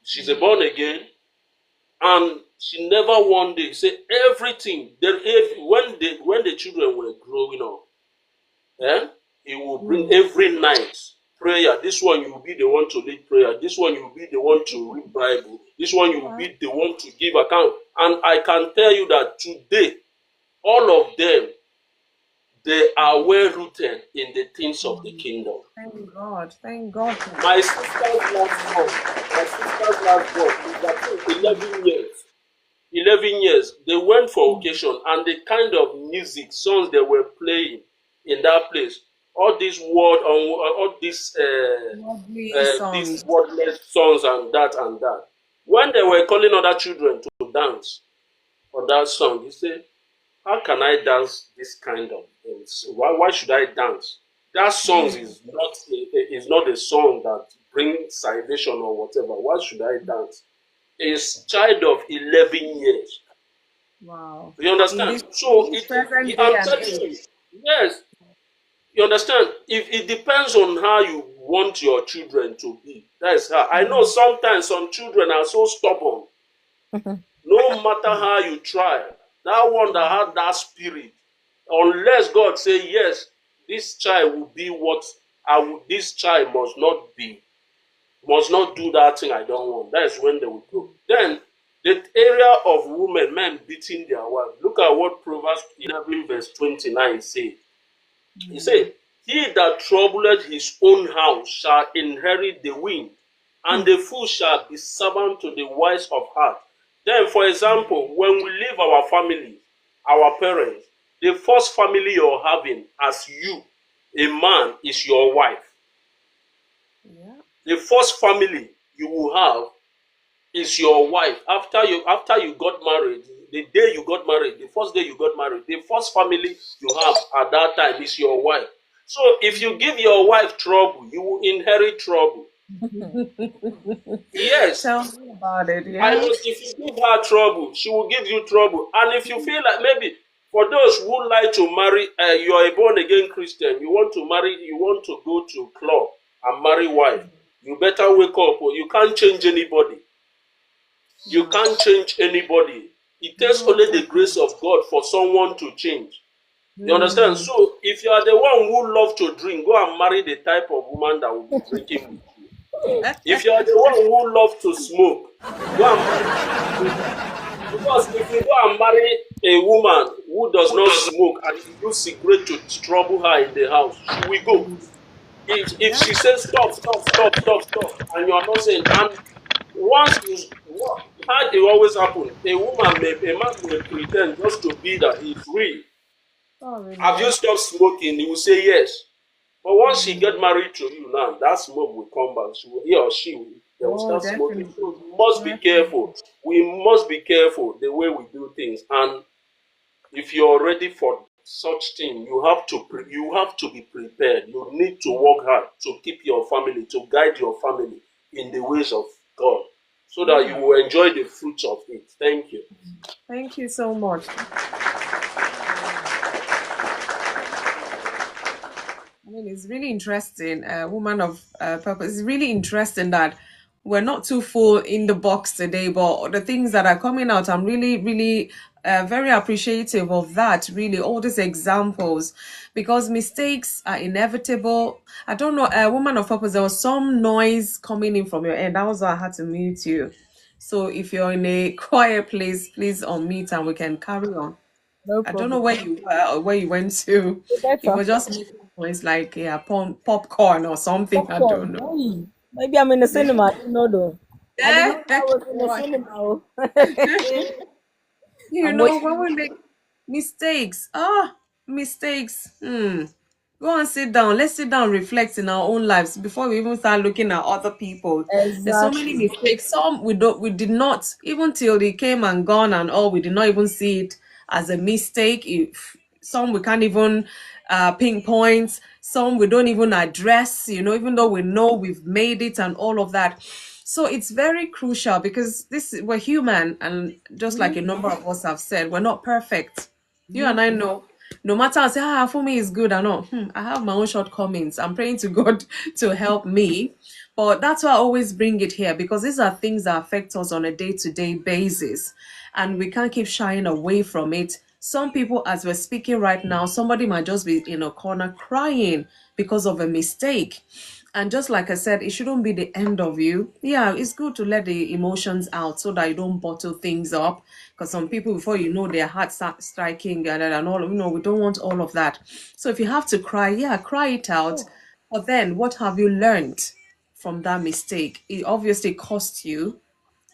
Speaker 3: she's a born again, and she never one day say everything. When the children were growing up, he will bring every night prayer. This one you will be the one to lead prayer. This one you will be the one to read Bible. This one you will be the one to give account. And I can tell you that today, all of them, they are well rooted in the things of the kingdom.
Speaker 2: Thank God. Thank God.
Speaker 3: My sister's last born is 11 years. 11 years. They went for occasion, and the kind of music, songs they were playing in that place, all these these wordless songs and that. When they were calling other children to dance on that song, he said, how can I dance this kind of things? Why should I dance? That song is not a song that brings salvation or whatever. Why should I dance? It's child of 11 years.
Speaker 2: Wow.
Speaker 3: You understand? I'm telling you, yes. You understand? If it depends on how you want your children to be. That's how I know sometimes some children are so stubborn. No matter how you try, that one that had that spirit, unless God say yes, this child will be what this child must not do that thing I don't want. That is when they will go. Then the area of women, men beating their wife. Look at what Proverbs 11 verse 29 says. He said, he that troubleth his own house shall inherit the wind, and the fool shall be servant to the wise of heart. Then, for example, when we leave our family, our parents, the first family you're having as you, a man, is your wife. Yeah. The first family you will have is your wife. After you got married, the day you got married, the first day you got married, the first family you have at that time is your wife. So if you give your wife trouble, you will inherit trouble. Yes.
Speaker 2: Tell me about it. Yeah.
Speaker 3: I know if you give her trouble, she will give you trouble. And if you feel like maybe for those who like to marry, you are a born again Christian, you want to go to club and marry wife, you better wake up, or you can't change anybody. You can't change anybody. It takes only the grace of God for someone to change. You understand? So if you are the one who love to drink, go and marry the type of woman that will be drinking with you. If you are the one who love to smoke, go and marry a smoker. Because if you go and marry a woman who does not smoke and you use cigarette to trouble her in the house, she will go. If she says stop, stop, stop, stop, stop, and you are not saying, and once you how it always happen, a man may pretend just to be that he's real.
Speaker 2: Sorry,
Speaker 3: Have you
Speaker 2: no.
Speaker 3: stopped smoking? He will say yes. But once she get married to you now, that smoke will come back. He or she they will
Speaker 2: Oh,
Speaker 3: start smoking.
Speaker 2: definitely.
Speaker 3: So we must be careful. We must be careful the way we do things. And if you're ready for such thing, you have to be prepared. You need to work hard to keep your family, to guide your family in the ways of God, so that you will enjoy the fruits of it. Thank you.
Speaker 2: Thank you so much. I mean, it's really interesting. Woman of purpose. It's really interesting that we're not too full in the box today, but the things that are coming out, I'm really, really very appreciative of that. Really, all these examples, because mistakes are inevitable. I don't know, woman of purpose. There was some noise coming in from your end. That was why I had to mute you. So if you're in a quiet place, please unmute and we can carry on.
Speaker 4: No
Speaker 2: I don't know
Speaker 4: problem.
Speaker 2: where you were or where you went to. It
Speaker 4: Better.
Speaker 2: was just making noise like yeah, popcorn or something. I don't
Speaker 4: Popcorn.
Speaker 2: know.
Speaker 4: Hey. Maybe I'm in the cinema. I didn't know though. I didn't know
Speaker 2: Yeah.
Speaker 4: I was in the
Speaker 2: Boy.
Speaker 4: cinema. Oh.
Speaker 2: You
Speaker 4: I'm
Speaker 2: know,
Speaker 4: waiting.
Speaker 2: when we make mistakes, mistakes. Go and sit down. Let's sit down, and reflect in our own lives before we even start looking at other people. There's so many
Speaker 4: Exactly.
Speaker 2: mistakes. Some we did not, even till they came and gone and all, we did not even see it as a mistake. If some we can't even pinpoint, some we don't even address, even though we know we've made it and all of that. So it's very crucial because we're human, and just like a number of us have said, we're not perfect. You and I know, no matter I say, for me is good or not, I have my own shortcomings. I'm praying to God to help me. But that's why I always bring it here, because these are things that affect us on a day-to-day basis. And we can't keep shying away from it. Some people, as we're speaking right now, somebody might just be in a corner crying because of a mistake. And just like I said, it shouldn't be the end of you. Yeah, it's good to let the emotions out so that you don't bottle things up. Because some people, before you know, their heart start striking and all, we don't want all of that. So if you have to cry, yeah, cry it out. But then what have you learned from that mistake? It obviously cost you,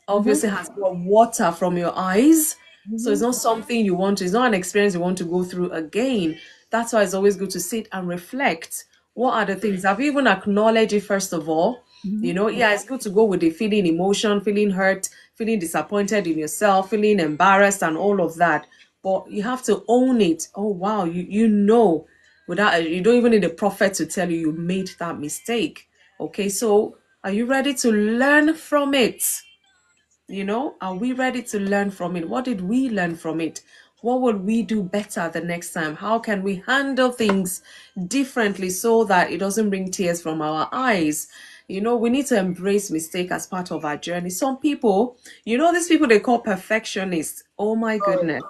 Speaker 2: obviously has got water from your eyes. So it's not something you want to, it's not an experience you want to go through again. That's why it's always good to sit and reflect. What are the things? Have you even acknowledged it first of all? Yeah, it's good to go with the feeling emotion, feeling hurt, feeling disappointed in yourself, feeling embarrassed and all of that. But you have to own it. Oh wow, you know, without you don't even need a prophet to tell you made that mistake. Okay, so are you ready to learn from it? Are we ready to learn from it? What did we learn from it? What would we do better the next time? How can we handle things differently so that it doesn't bring tears from our eyes? We need to embrace mistake as part of our journey. Some people, these people they call perfectionists. Oh my goodness.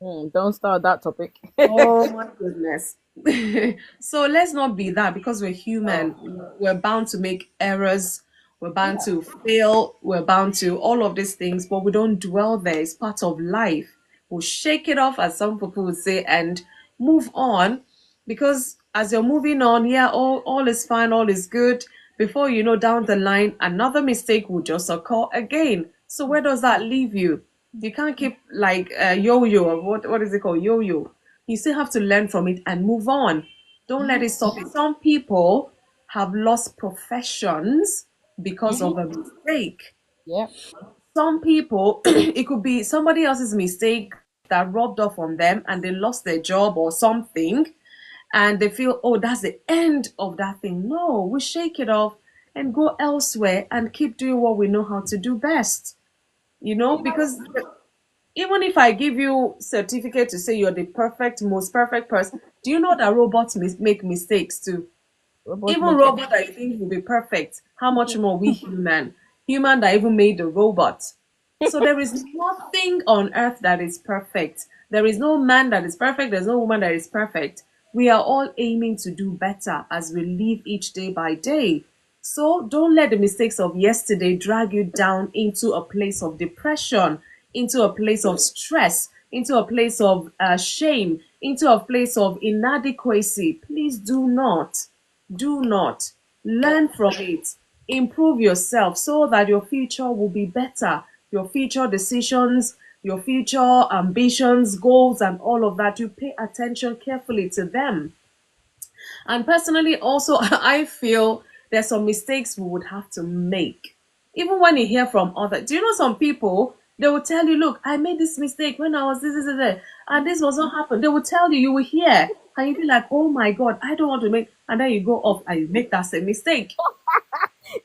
Speaker 4: Don't start that topic.
Speaker 2: Oh my goodness. So let's not be that, because we're
Speaker 4: Oh,
Speaker 2: human. We're bound to make errors. We're bound
Speaker 4: yeah.
Speaker 2: to fail. We're bound to all of these things, but we don't dwell there. It's part of life. We'll shake it off, as some people would say, and move on. Because as you're moving on, yeah, all is fine, all is good. Before you know, down the line, another mistake will just occur again. So where does that leave you? You can't keep like yo-yo, or what is it called? Yo-yo. You still have to learn from it and move on. Don't let it stop you. Some people have lost professions because of a mistake.
Speaker 4: Yeah.
Speaker 2: Some people, it could be somebody else's mistake that rubbed off on them and they lost their job or something, and they feel, oh, that's the end of that thing. No, we shake it off and go elsewhere and keep doing what we know how to do best. Because even if I give you certificate to say you're the most perfect person, do you know that robots make mistakes too?
Speaker 4: Robot
Speaker 2: Even
Speaker 4: make
Speaker 2: robot that you think will be perfect, how much more we human that even made the robot. So there is nothing on earth that is perfect. There is no man that is perfect. There's no woman that is perfect. We are all aiming to do better as we live each day by day. So don't let the mistakes of yesterday drag you down into a place of depression, into a place of stress, into a place of shame, into a place of inadequacy. Please do not. Do not. Learn from it. Improve yourself so that your future will be better. Your future decisions, your future ambitions, goals, and all of that, you pay attention carefully to them. And personally, also, I feel there's some mistakes we would have to make. Even when you hear from others, do you know some people, they will tell you, look, I made this mistake when I was this, and this was not happen. They will tell you, you will hear, and you'll be like, oh my God, I don't want to make, and then you go off and you make that same mistake.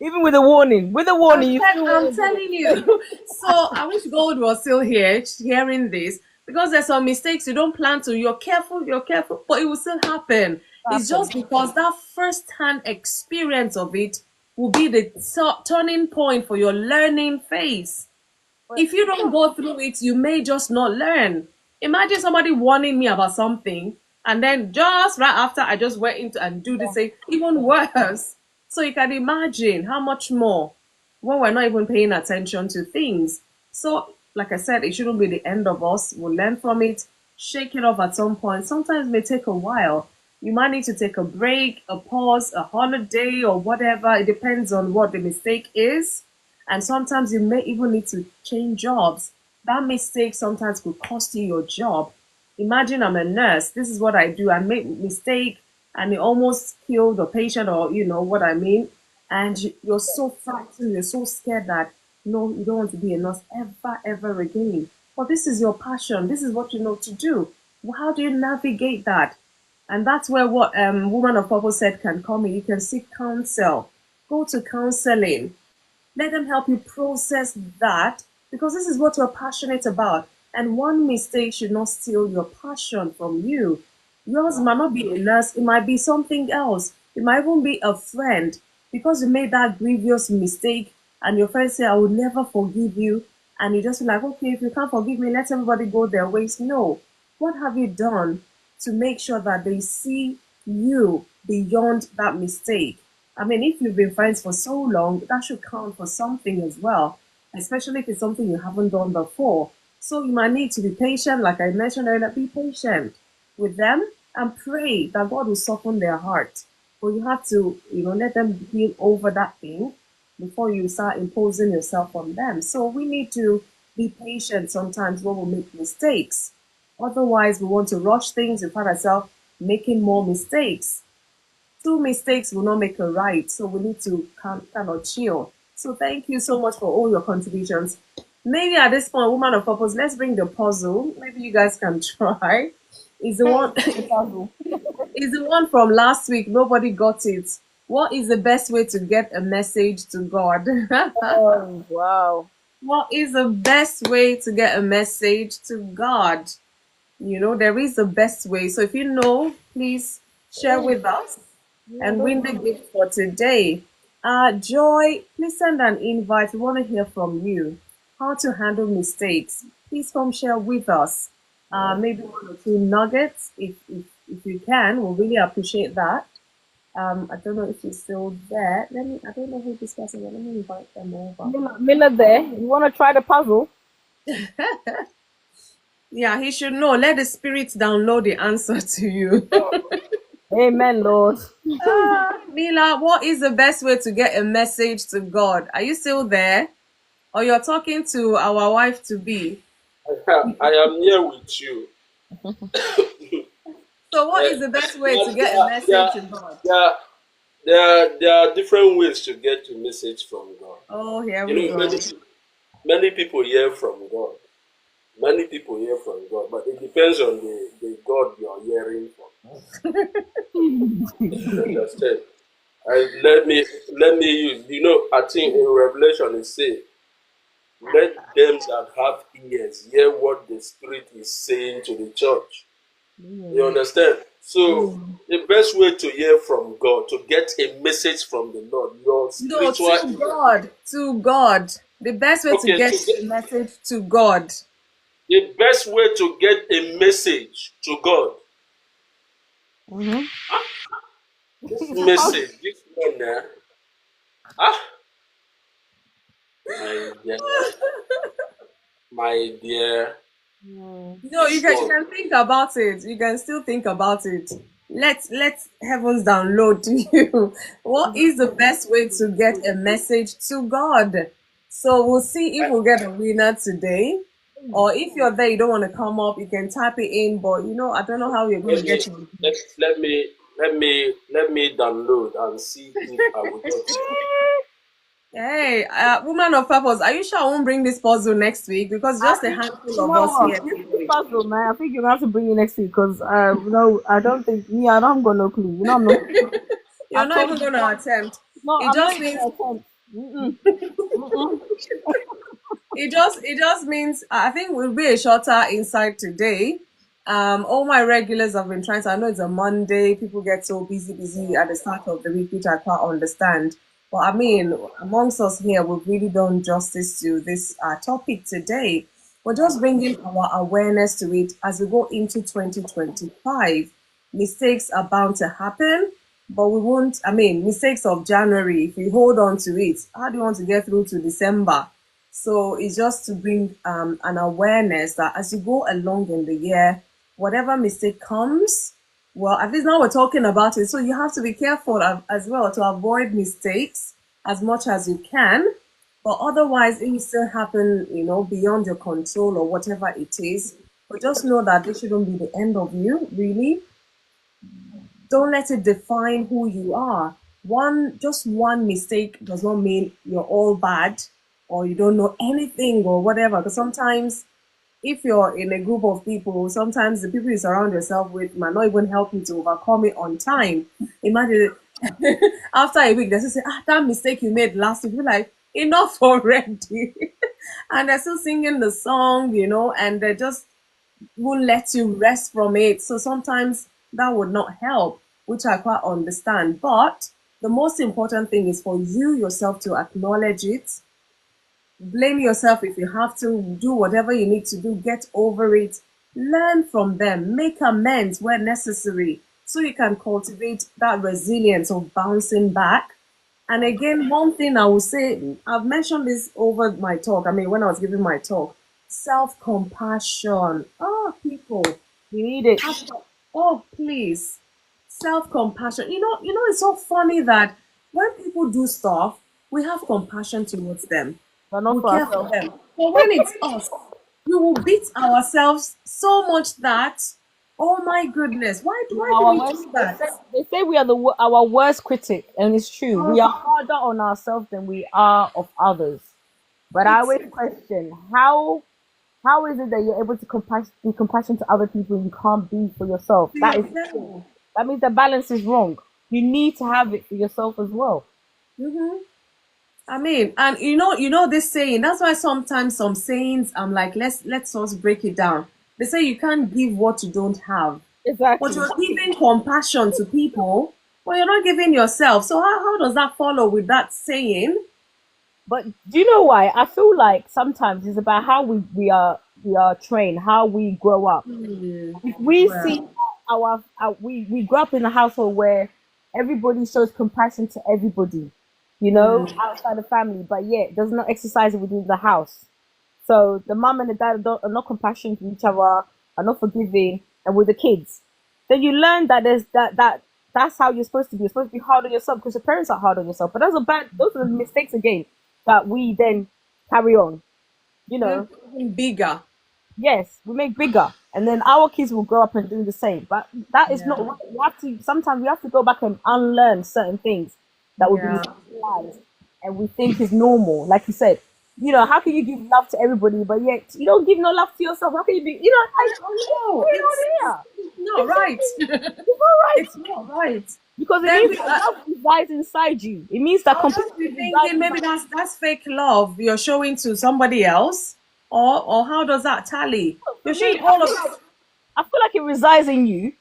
Speaker 4: Even with a warning, you still
Speaker 2: I'm telling you. So I wish God was still here, hearing this, because there's some mistakes you don't plan to. You're careful, but it will still happen. It's just because that first-hand experience of it will be the turning point for your learning phase. If you don't go through it, you may just not learn. Imagine somebody warning me about something, and then just right after I just went into and do the same, even worse. So you can imagine how much more when we're not even paying attention to things. So, like I said, it shouldn't be the end of us. We'll learn from it, shake it off at some point. Sometimes it may take a while. You might need to take a break, a pause, a holiday, or whatever. It depends on what the mistake is. And sometimes you may even need to change jobs. That mistake sometimes could cost you your job. Imagine I'm a nurse. This is what I do. I make mistake and it almost killed the patient, or you know what I mean. And you're so frightened, you're so scared that no, you don't want to be a nurse ever again. But this is your passion. This is what you know to do. Well, how do you navigate that? And that's where what Woman of Purpose said can come in. You can seek counsel. Go to counseling. Let them help you process that, because this is what you're passionate about. And one mistake should not steal your passion from you. Yours might not be a nurse, it might be something else. It might even be a friend. Because you made that grievous mistake and your friend say, I will never forgive you. And you just feel like, okay, if you can't forgive me, let everybody go their ways. No. What have you done to make sure that they see you beyond that mistake? I mean, if you've been friends for so long, that should count for something as well, especially if it's something you haven't done before. So you might need to be patient, like I mentioned earlier, be patient with them and pray that God will soften their heart. But you have to, let them heal over that thing before you start imposing yourself on them. So we need to be patient sometimes when we make mistakes. Otherwise, we want to rush things and find ourselves making more mistakes. Two mistakes will not make a right, so we need to kind of chill. So thank you so much for all your contributions. Maybe at this point, Woman of Purpose, let's bring the puzzle. Maybe you guys can try. Is the one is the one from last week? Nobody got it. What is the best way to get a message to God?
Speaker 4: Oh, wow.
Speaker 2: What is the best way to get a message to God? There is the best way. So if you know, please share with us and win the gift for today. Joy, please send an invite. We want to hear from you. How to handle mistakes. Please come share with us. Maybe one or two nuggets, if you can. We'll really appreciate that. I don't know if you're still there. I don't know who this person is. Let me invite them over.
Speaker 4: Miller there. You want to try the puzzle?
Speaker 2: Yeah, he should know. Let the Spirit download the answer to you.
Speaker 4: Amen, Lord.
Speaker 2: Mila, what is the best way to get a message to God? Are you still there? Or you're talking to our wife to be?
Speaker 3: I am here with you.
Speaker 2: So what is the best way to get a message to God?
Speaker 3: There are different ways to get a message from God.
Speaker 2: Oh, here we go.
Speaker 3: Many people hear from God. Many people hear from God, but it depends on the God you're hearing from. You understand? And let me use, I think in Revelation it says, let them that have ears hear what the Spirit is saying to the church. You understand? So the best way to hear from God, to get a message from the Lord, your spiritual
Speaker 2: to God. The best way to get a message to God.
Speaker 3: the best way to get a message to God. This message, this one there. My dear, my dear.
Speaker 2: No, you
Speaker 3: This
Speaker 2: can
Speaker 3: one.
Speaker 2: think about it. You can still think about it. Let heavens download to you. What is the best way to get a message to God? So we'll see if we'll get a winner today. Or if you're there, you don't want to come up, you can type it in. But I don't know how you're going to
Speaker 3: Let me
Speaker 2: get it.
Speaker 3: let me download and see if I will get it.
Speaker 2: Hey, woman of purpose, are you sure I won't bring this puzzle next week? Because just a handful
Speaker 4: You
Speaker 2: of
Speaker 4: know
Speaker 2: us
Speaker 4: what?
Speaker 2: here
Speaker 4: This
Speaker 2: today.
Speaker 4: puzzle, man. I think you're gonna have to bring it next week because no, I don't think me. I don't got no clue. You know, I'm not.
Speaker 2: You're
Speaker 4: I've
Speaker 2: not
Speaker 4: told
Speaker 2: even
Speaker 4: you.
Speaker 2: going to attempt.
Speaker 4: No,
Speaker 2: It
Speaker 4: I'm not
Speaker 2: just
Speaker 4: even
Speaker 2: means
Speaker 4: gonna attempt. Mm-mm. Mm-mm.
Speaker 2: it just means I think we'll be a shorter insight today. All my regulars have been trying to. I know it's a Monday. People get so busy at the start of the week, which I quite understand. But I mean, amongst us here, we've really done justice to this topic today. We're just bringing our awareness to it as we go into 2025. Mistakes are bound to happen, but we won't. I mean, mistakes of January. If we hold on to it, how do you want to get through to December? So it's just to bring an awareness that as you go along in the year, whatever mistake comes, well, at least now we're talking about it. So you have to be careful as well to avoid mistakes as much as you can. But otherwise, it will still happen, beyond your control or whatever it is. But just know that this shouldn't be the end of you, really. Don't let it define who you are. Just one mistake does not mean you're all bad or you don't know anything or whatever. Because sometimes if you're in a group of people, sometimes the people you surround yourself with might not even help you to overcome it on time. Imagine after a week, they still say, that mistake you made last week. You're like, enough already. And they're still singing the song, and they just won't let you rest from it. So sometimes that would not help, which I quite understand. But the most important thing is for you yourself to acknowledge it. Blame yourself if you have to, do whatever you need to do, get over it, learn from them, make amends where necessary, so you can cultivate that resilience of bouncing back. And again, one thing I will say, I've mentioned this over my talk. I mean, when I was giving my talk, self compassion. Oh, people,
Speaker 4: You need it.
Speaker 2: oh, please, self compassion. It's so funny that when people do stuff, we have compassion towards them.
Speaker 4: But not
Speaker 2: We
Speaker 4: for
Speaker 2: care for
Speaker 4: ourselves.
Speaker 2: them. But when it's us, we will beat ourselves so much that, oh my goodness, why do
Speaker 4: Our
Speaker 2: we
Speaker 4: worst,
Speaker 2: do that?
Speaker 4: they say we are our worst critic, and it's true. We are
Speaker 2: Oh,
Speaker 4: harder on ourselves than we are of others. But I
Speaker 2: it's
Speaker 4: always question how is it that you're able to be compassionate to other people and you can't be for yourself?
Speaker 2: to
Speaker 4: That is
Speaker 2: yourself.
Speaker 4: that means the balance is wrong. You need to have it for yourself as well.
Speaker 2: Hmm. I mean, and this saying. That's why sometimes some sayings, I'm like, let's just break it down. They say you can't give what you don't have, but
Speaker 4: Exactly.
Speaker 2: you're giving compassion to people, but you're not giving yourself. So how does that follow with that saying?
Speaker 4: But do you know why? I feel like sometimes it's about how we are trained, how we grow up. If we see
Speaker 2: Well,
Speaker 4: we grew up in a household where everybody shows compassion to everybody, outside the family, but yet does not exercise it within the house. So the mom and the dad are not compassionate to each other, are not forgiving, and with the kids, then you learn that there's that's how you're supposed to be. You're supposed to be hard on yourself because your parents are hard on yourself. But those are the mistakes again that we then carry on. You know,
Speaker 2: even bigger.
Speaker 4: yes, we make bigger, and then our kids will grow up and do the same. But that is not
Speaker 2: Yeah,
Speaker 4: right. We have to sometimes we have to go back and unlearn certain things that would be
Speaker 2: yeah.
Speaker 4: socialized and we think is normal. Like you said, how can you give love to everybody, but yet you don't give no love to yourself? How can you be? What's
Speaker 2: Oh no,
Speaker 4: going on here?
Speaker 2: it's not right.
Speaker 4: It's not right
Speaker 2: It's not right.
Speaker 4: because it
Speaker 2: Then
Speaker 4: means
Speaker 2: we,
Speaker 4: that love resides inside you. It means that
Speaker 2: I'll just
Speaker 4: compassion
Speaker 2: be
Speaker 4: resides
Speaker 2: thinking maybe
Speaker 4: inside.
Speaker 2: that's fake love you're showing to somebody else, or how does that tally?
Speaker 4: For
Speaker 2: You're
Speaker 4: me,
Speaker 2: showing all of it.
Speaker 4: I feel like it resides in you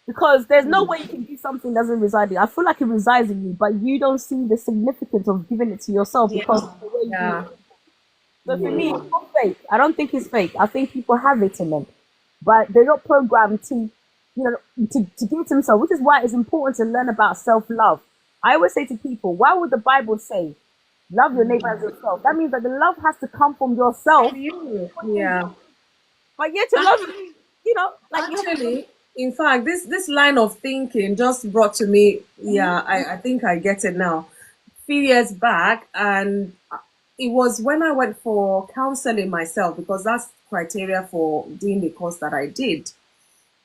Speaker 4: because there's no
Speaker 2: Hmm.
Speaker 4: way you can give something that doesn't reside in you. I feel like it resides in you, but you don't see the significance of giving it to yourself
Speaker 2: Yeah,
Speaker 4: because of the way you do
Speaker 2: yeah,
Speaker 4: it. So for me, it's not fake. I don't think it's fake. I think people have it in them, but they're not programmed to, to give it to themselves. Which is why it's important to learn about self-love. I always say to people, why would the Bible say, "Love your neighbor as yourself"? That means that the love has to come from yourself.
Speaker 2: You. Yeah.
Speaker 4: But yet to love, like you have to.
Speaker 2: Actually, in fact, this line of thinking just brought to me. Yeah, I think I get it now. A few years back, and it was when I went for counseling myself, because that's criteria for doing the course that I did.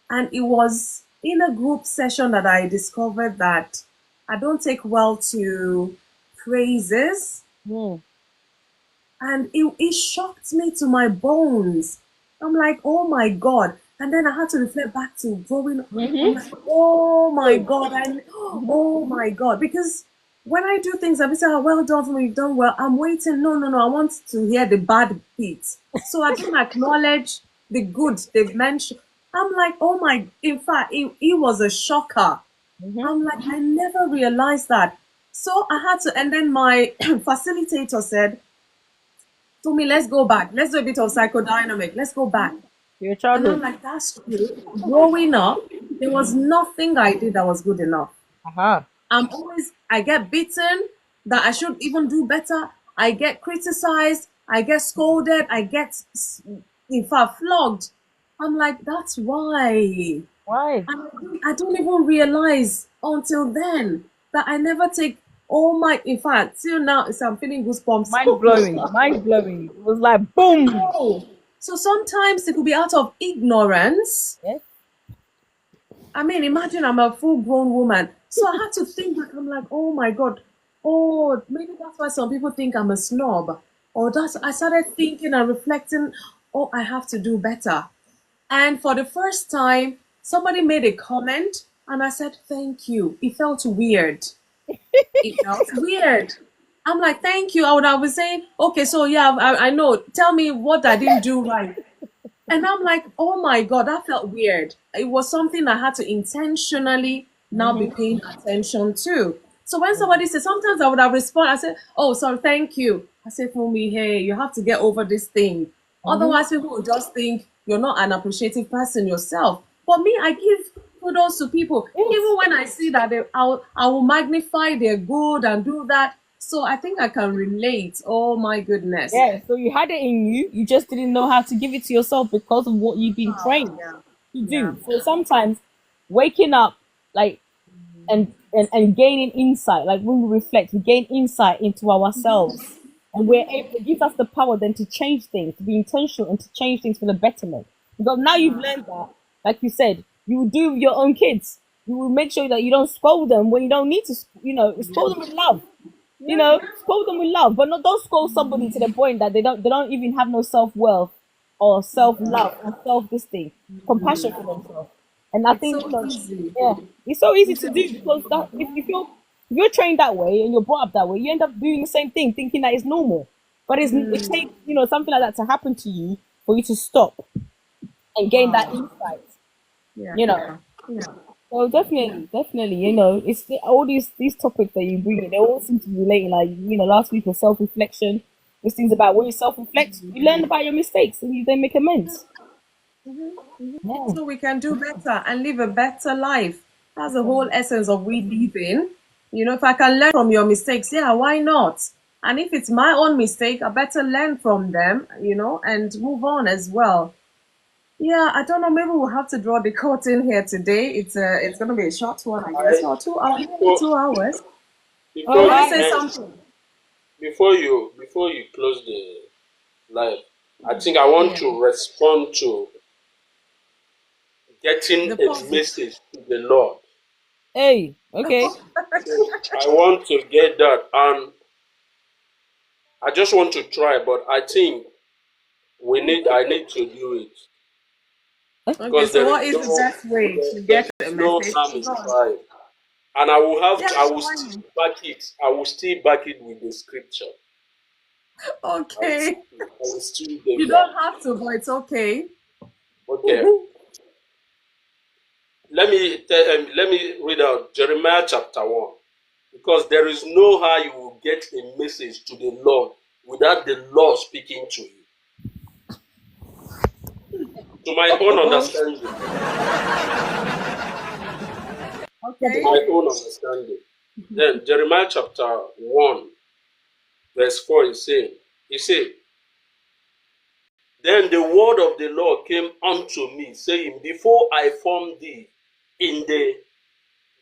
Speaker 2: And it was in a group session that I discovered that I don't take well to praises, and it shocked me to my bones. I'm like, oh my God. And then I had to reflect back to growing up. I'm like, oh my God. And oh my God. Because when I do things, I say, oh, well done for me, you've done well. I'm waiting. No. I want to hear the bad bits. So I don't acknowledge the good they've mentioned. I'm like, oh my, in fact, it was a shocker. I'm like, I never realized that. So I had to, and then my facilitator said, to me, let's go back. Let's do a bit of psychodynamic. Let's go back.
Speaker 4: Your
Speaker 2: And
Speaker 4: childhood.
Speaker 2: I'm like, that's true. Growing up, there was nothing I did that was good enough. I get beaten that I should even do better. I get criticized. I get scolded. I get, in fact, flogged. I'm like, that's why.
Speaker 4: Why?
Speaker 2: And I don't even realize until then that I never take all my, in fact, till now, I'm feeling goosebumps.
Speaker 4: Mind blowing. It was like boom.
Speaker 2: Oh, so sometimes it could be out of ignorance.
Speaker 4: Yes.
Speaker 2: I mean, imagine I'm a full-grown woman. So I had to think back. I'm like, oh my God. Oh, maybe that's why some people think I'm a snob. Or that's, I started thinking and reflecting, oh, I have to do better. And for the first time, somebody made a comment and I said, thank you. It felt weird. It felt weird. I'm like, thank you. I was saying, okay, so yeah, I know. Tell me what I didn't do right. And I'm like, oh my God, that felt weird. It was something I had to intentionally now be paying attention to. So when somebody says, sometimes I would have responded, I said, oh, sorry, thank you. I said, Fumi, hey, you have to get over this thing. Otherwise, people will just think you're not an appreciative person yourself. But me, I give kudos to people. Even when I see that I will magnify their good and do that. So I think I can relate. Oh my goodness.
Speaker 4: Yeah, so you had it in you. You just didn't know how to give it to yourself because of what you've been trained to do. So sometimes waking up, like, and gaining insight, like when we reflect, we gain insight into ourselves, and we're able. It gives us the power then to change things, to be intentional, and to change things for the betterment. Because now you've learned that, like you said, you will do with your own kids. You will make sure that you don't scold them when you don't need to. Scold them with love. Scold them with love, but don't scold somebody to the point that they don't even have no self-worth or self-love or this thing, compassion for themselves. And I think
Speaker 2: so easy.
Speaker 4: yeah, it's so easy to do because that if you're trained that way and you're brought up that way, you end up doing the same thing, thinking that it's normal. But it takes something like that to happen to you for you to stop and gain that insight.
Speaker 2: Yeah.
Speaker 4: So definitely, it's all these topics that you bring in, they all seem to be relating. Like, last week was self-reflection. These things about when you self-reflect, you learn about your mistakes and you then make amends. Yeah.
Speaker 2: So we can do better and live a better life. That's the whole essence of we living. If I can learn from your mistakes, yeah, why not? And if it's my own mistake, I better learn from them, and move on as well. Yeah, I don't know. Maybe we'll have to draw the curtain here today. It's going to be a short one, I guess, or 2 hours. 2 hours.
Speaker 3: Before
Speaker 2: I
Speaker 3: you
Speaker 2: say
Speaker 3: end,
Speaker 2: something.
Speaker 3: before you close the live, I think I want to respond to getting
Speaker 2: The
Speaker 3: a
Speaker 2: positive.
Speaker 3: message to the Lord.
Speaker 4: Hey, okay.
Speaker 3: So I want to get that, and I just want to try, but I think I need to do it.
Speaker 2: Okay, so what is the best way to get the
Speaker 3: no
Speaker 2: message?
Speaker 3: harm in trying. And I will
Speaker 2: why
Speaker 3: still back it. I will still back it with the scripture.
Speaker 2: Okay.
Speaker 3: I will still
Speaker 2: You don't have to, but it's okay.
Speaker 3: Okay. Let me read out Jeremiah chapter 1. Because there is no how you will get a message to the Lord without the law speaking to you. To my own understanding.
Speaker 2: Okay.
Speaker 3: To my own understanding. Then Jeremiah chapter 1, verse 4 is saying, he said, then the word of the Lord came unto me, saying, before I formed thee in the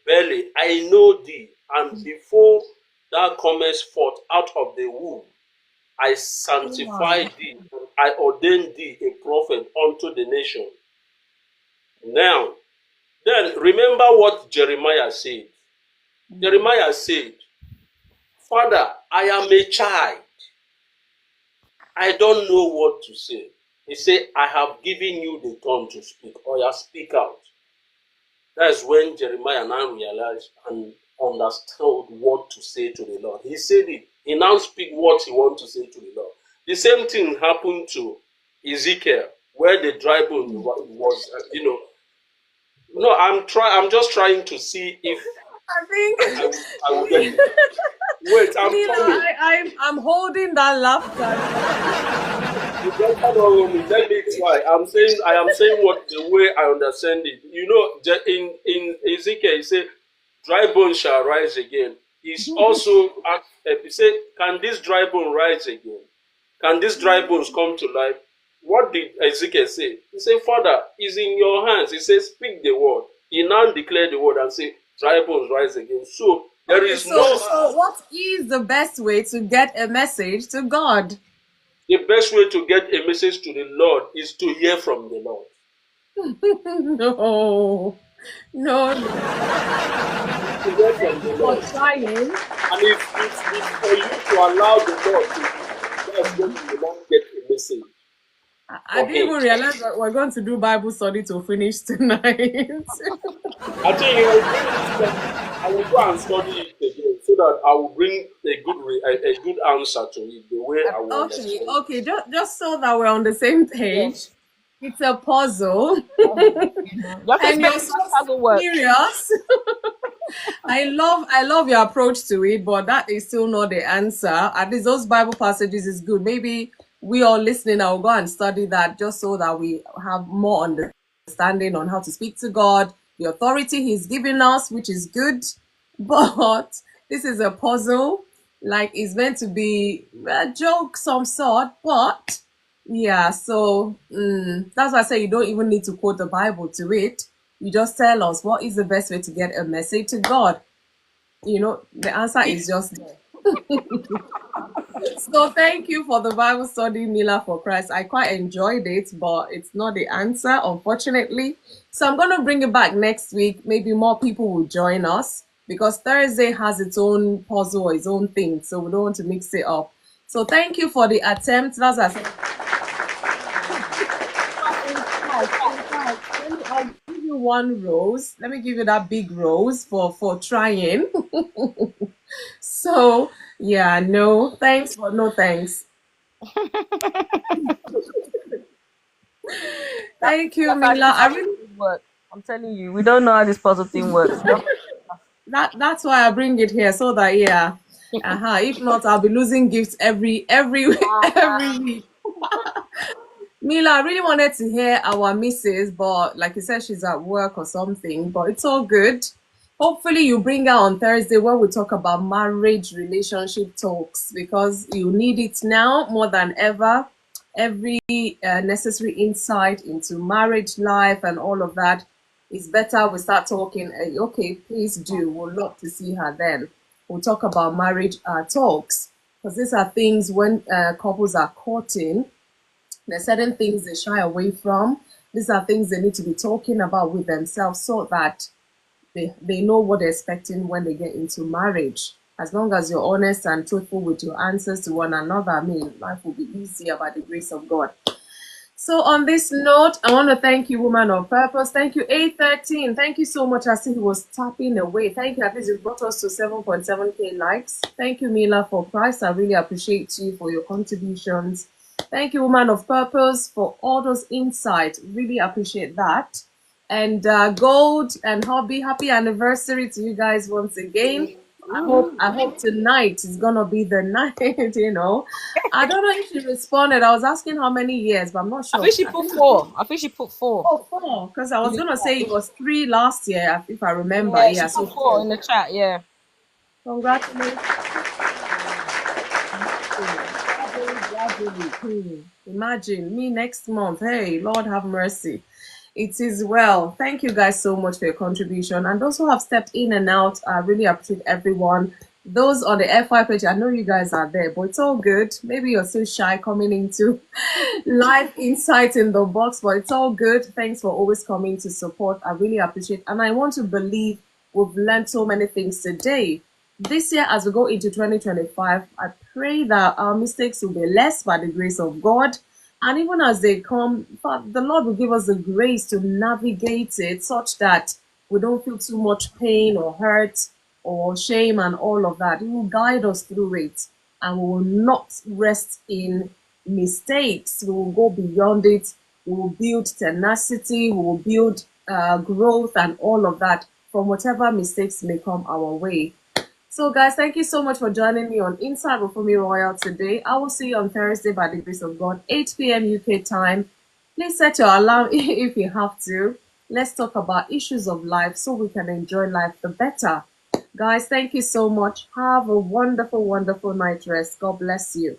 Speaker 3: belly, I know thee, and before thou comest forth out of the womb, I sanctified thee, and I ordained thee a prophet unto the nation. Now, then remember what Jeremiah said. Jeremiah said, Father, I am a child. I don't know what to say. He said, I have given you the tongue to speak, or you speak out. That's when Jeremiah now realized and understood what to say to the Lord. He said it. He now speak what he wants to say to the Lord. The same thing happened to Ezekiel, where the dry bone was, No, I'm just trying to see if
Speaker 2: I think
Speaker 3: I will get it. Wait, I'm
Speaker 2: Nina,
Speaker 3: coming.
Speaker 2: I'm holding that laughter.
Speaker 3: You better not hold me. Let me try. I am saying what the way I understand it. In Ezekiel, he said, "Dry bones shall rise again." He's also he said, "Can this dry bone rise again? Can these dry bones come to life?" What did Ezekiel say? He said, "Father, it's in your hands." He said, "Speak the word." He now declared the word and say, "Dry bones rise again." So there is no.
Speaker 2: So what is the best way to get a message to God?
Speaker 3: The best way to get a message to the Lord is to hear from the Lord.
Speaker 2: No.
Speaker 3: To hear from the Lord.
Speaker 2: Trying.
Speaker 3: And it's for you to allow the Lord to. That's when you will not get a message.
Speaker 2: I didn't even realize that we're going to do Bible study to finish tonight.
Speaker 3: I think I will go and study it again so that I will bring a good answer to it the way I will understand.
Speaker 2: Okay, just so that we're on the same page.
Speaker 4: Yes.
Speaker 2: It's a puzzle.
Speaker 4: Just
Speaker 2: And you're
Speaker 4: explain
Speaker 2: so
Speaker 4: how it works.
Speaker 2: serious. I love your approach to it, but that is still not the answer. At least those Bible passages is good. Maybe we all listening, I'll go and study that just so that we have more understanding on how to speak to God, the authority He's given us, which is good. But this is a puzzle. Like it's meant to be a joke, some sort, but yeah, so that's why I say you don't even need to quote the Bible to it. You just tell us what is the best way to get a message to God. The answer is just there. So thank you for the Bible study, Mila for Christ. I quite enjoyed it, but it's not the answer, unfortunately. So I'm going to bring it back next week. Maybe more people will join us because Thursday has its own puzzle or its own thing. So we don't want to mix it up. So thank you for the attempt. That's what I said. I'll give you one rose. Let me give you that big rose for trying. So yeah, no thanks, but no thanks. Thank you, Mila.
Speaker 4: I'm telling you, we don't know how this puzzle thing works.
Speaker 2: That's why I bring it here so that if not, I'll be losing gifts every week. Mila, I really wanted to hear our missus, but like you said, she's at work or something, but it's all good. Hopefully you bring her on Thursday when we talk about marriage relationship talks because you need it now more than ever. Every necessary insight into marriage life and all of that is better we start talking. Okay, please do. We'll love to see her then. We'll talk about marriage talks because these are things when couples are courting. There's certain things they shy away from. These are things they need to be talking about with themselves so that they know what they're expecting when they get into marriage. As long as you're honest and truthful with your answers to one another, I mean, life will be easier by the grace of God. So on this note, I want to thank you, Woman of Purpose. Thank you, 813. Thank you so much. I see he was tapping away. Thank you. At least you brought us to 7.7K likes. Thank you, Mila, for Christ. I really appreciate you for your contributions. Thank you, Woman of Purpose, for all those insights. Really appreciate that. And Gold and Hobby, happy anniversary to you guys once again. I hope tonight is gonna be the night, you know. I don't know if she responded. I was asking how many years, but I'm not
Speaker 4: I
Speaker 2: sure.
Speaker 4: think she put 4. I think she put 4.
Speaker 2: Oh, 4. Because I was gonna say it was 3 last year, if I remember.
Speaker 4: Yeah,
Speaker 2: Yeah,
Speaker 4: she
Speaker 2: so
Speaker 4: put 4 in
Speaker 2: 4.
Speaker 4: the chat. Yeah.
Speaker 2: Congratulations. Imagine me next month. Hey, Lord have mercy. It is well. Thank you guys so much for your contribution. And those who have stepped in and out, I really appreciate everyone. Those on the FI page, I know you guys are there, but it's all good. Maybe you're still shy coming into live insight in the box, but it's all good. Thanks for always coming to support. I really appreciate it. And I want to believe we've learned so many things today. This year, as we go into 2025, I pray that our mistakes will be less by the grace of God. And even as they come, the Lord will give us the grace to navigate it such that we don't feel too much pain or hurt or shame and all of that. He will guide us through it and we will not rest in mistakes. We will go beyond it. We will build tenacity. We will build growth and all of that from whatever mistakes may come our way. So, guys, thank you so much for joining me on Inside with FunmiRoyal today. I will see you on Thursday by the grace of God, 8 p.m. UK time. Please set your alarm if you have to. Let's talk about issues of life so we can enjoy life the better. Guys, thank you so much. Have a wonderful, wonderful night rest. God bless you.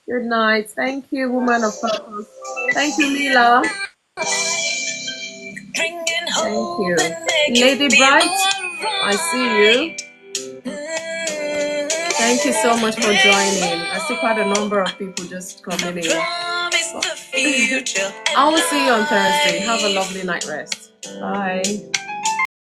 Speaker 2: Good night. Thank you, woman of purpose. Thank you, Mila. Thank you. Lady Bright, I see you. Thank you so much for joining. I see quite a number of people just coming in. I will see you on Thursday. Have a lovely night rest. Bye.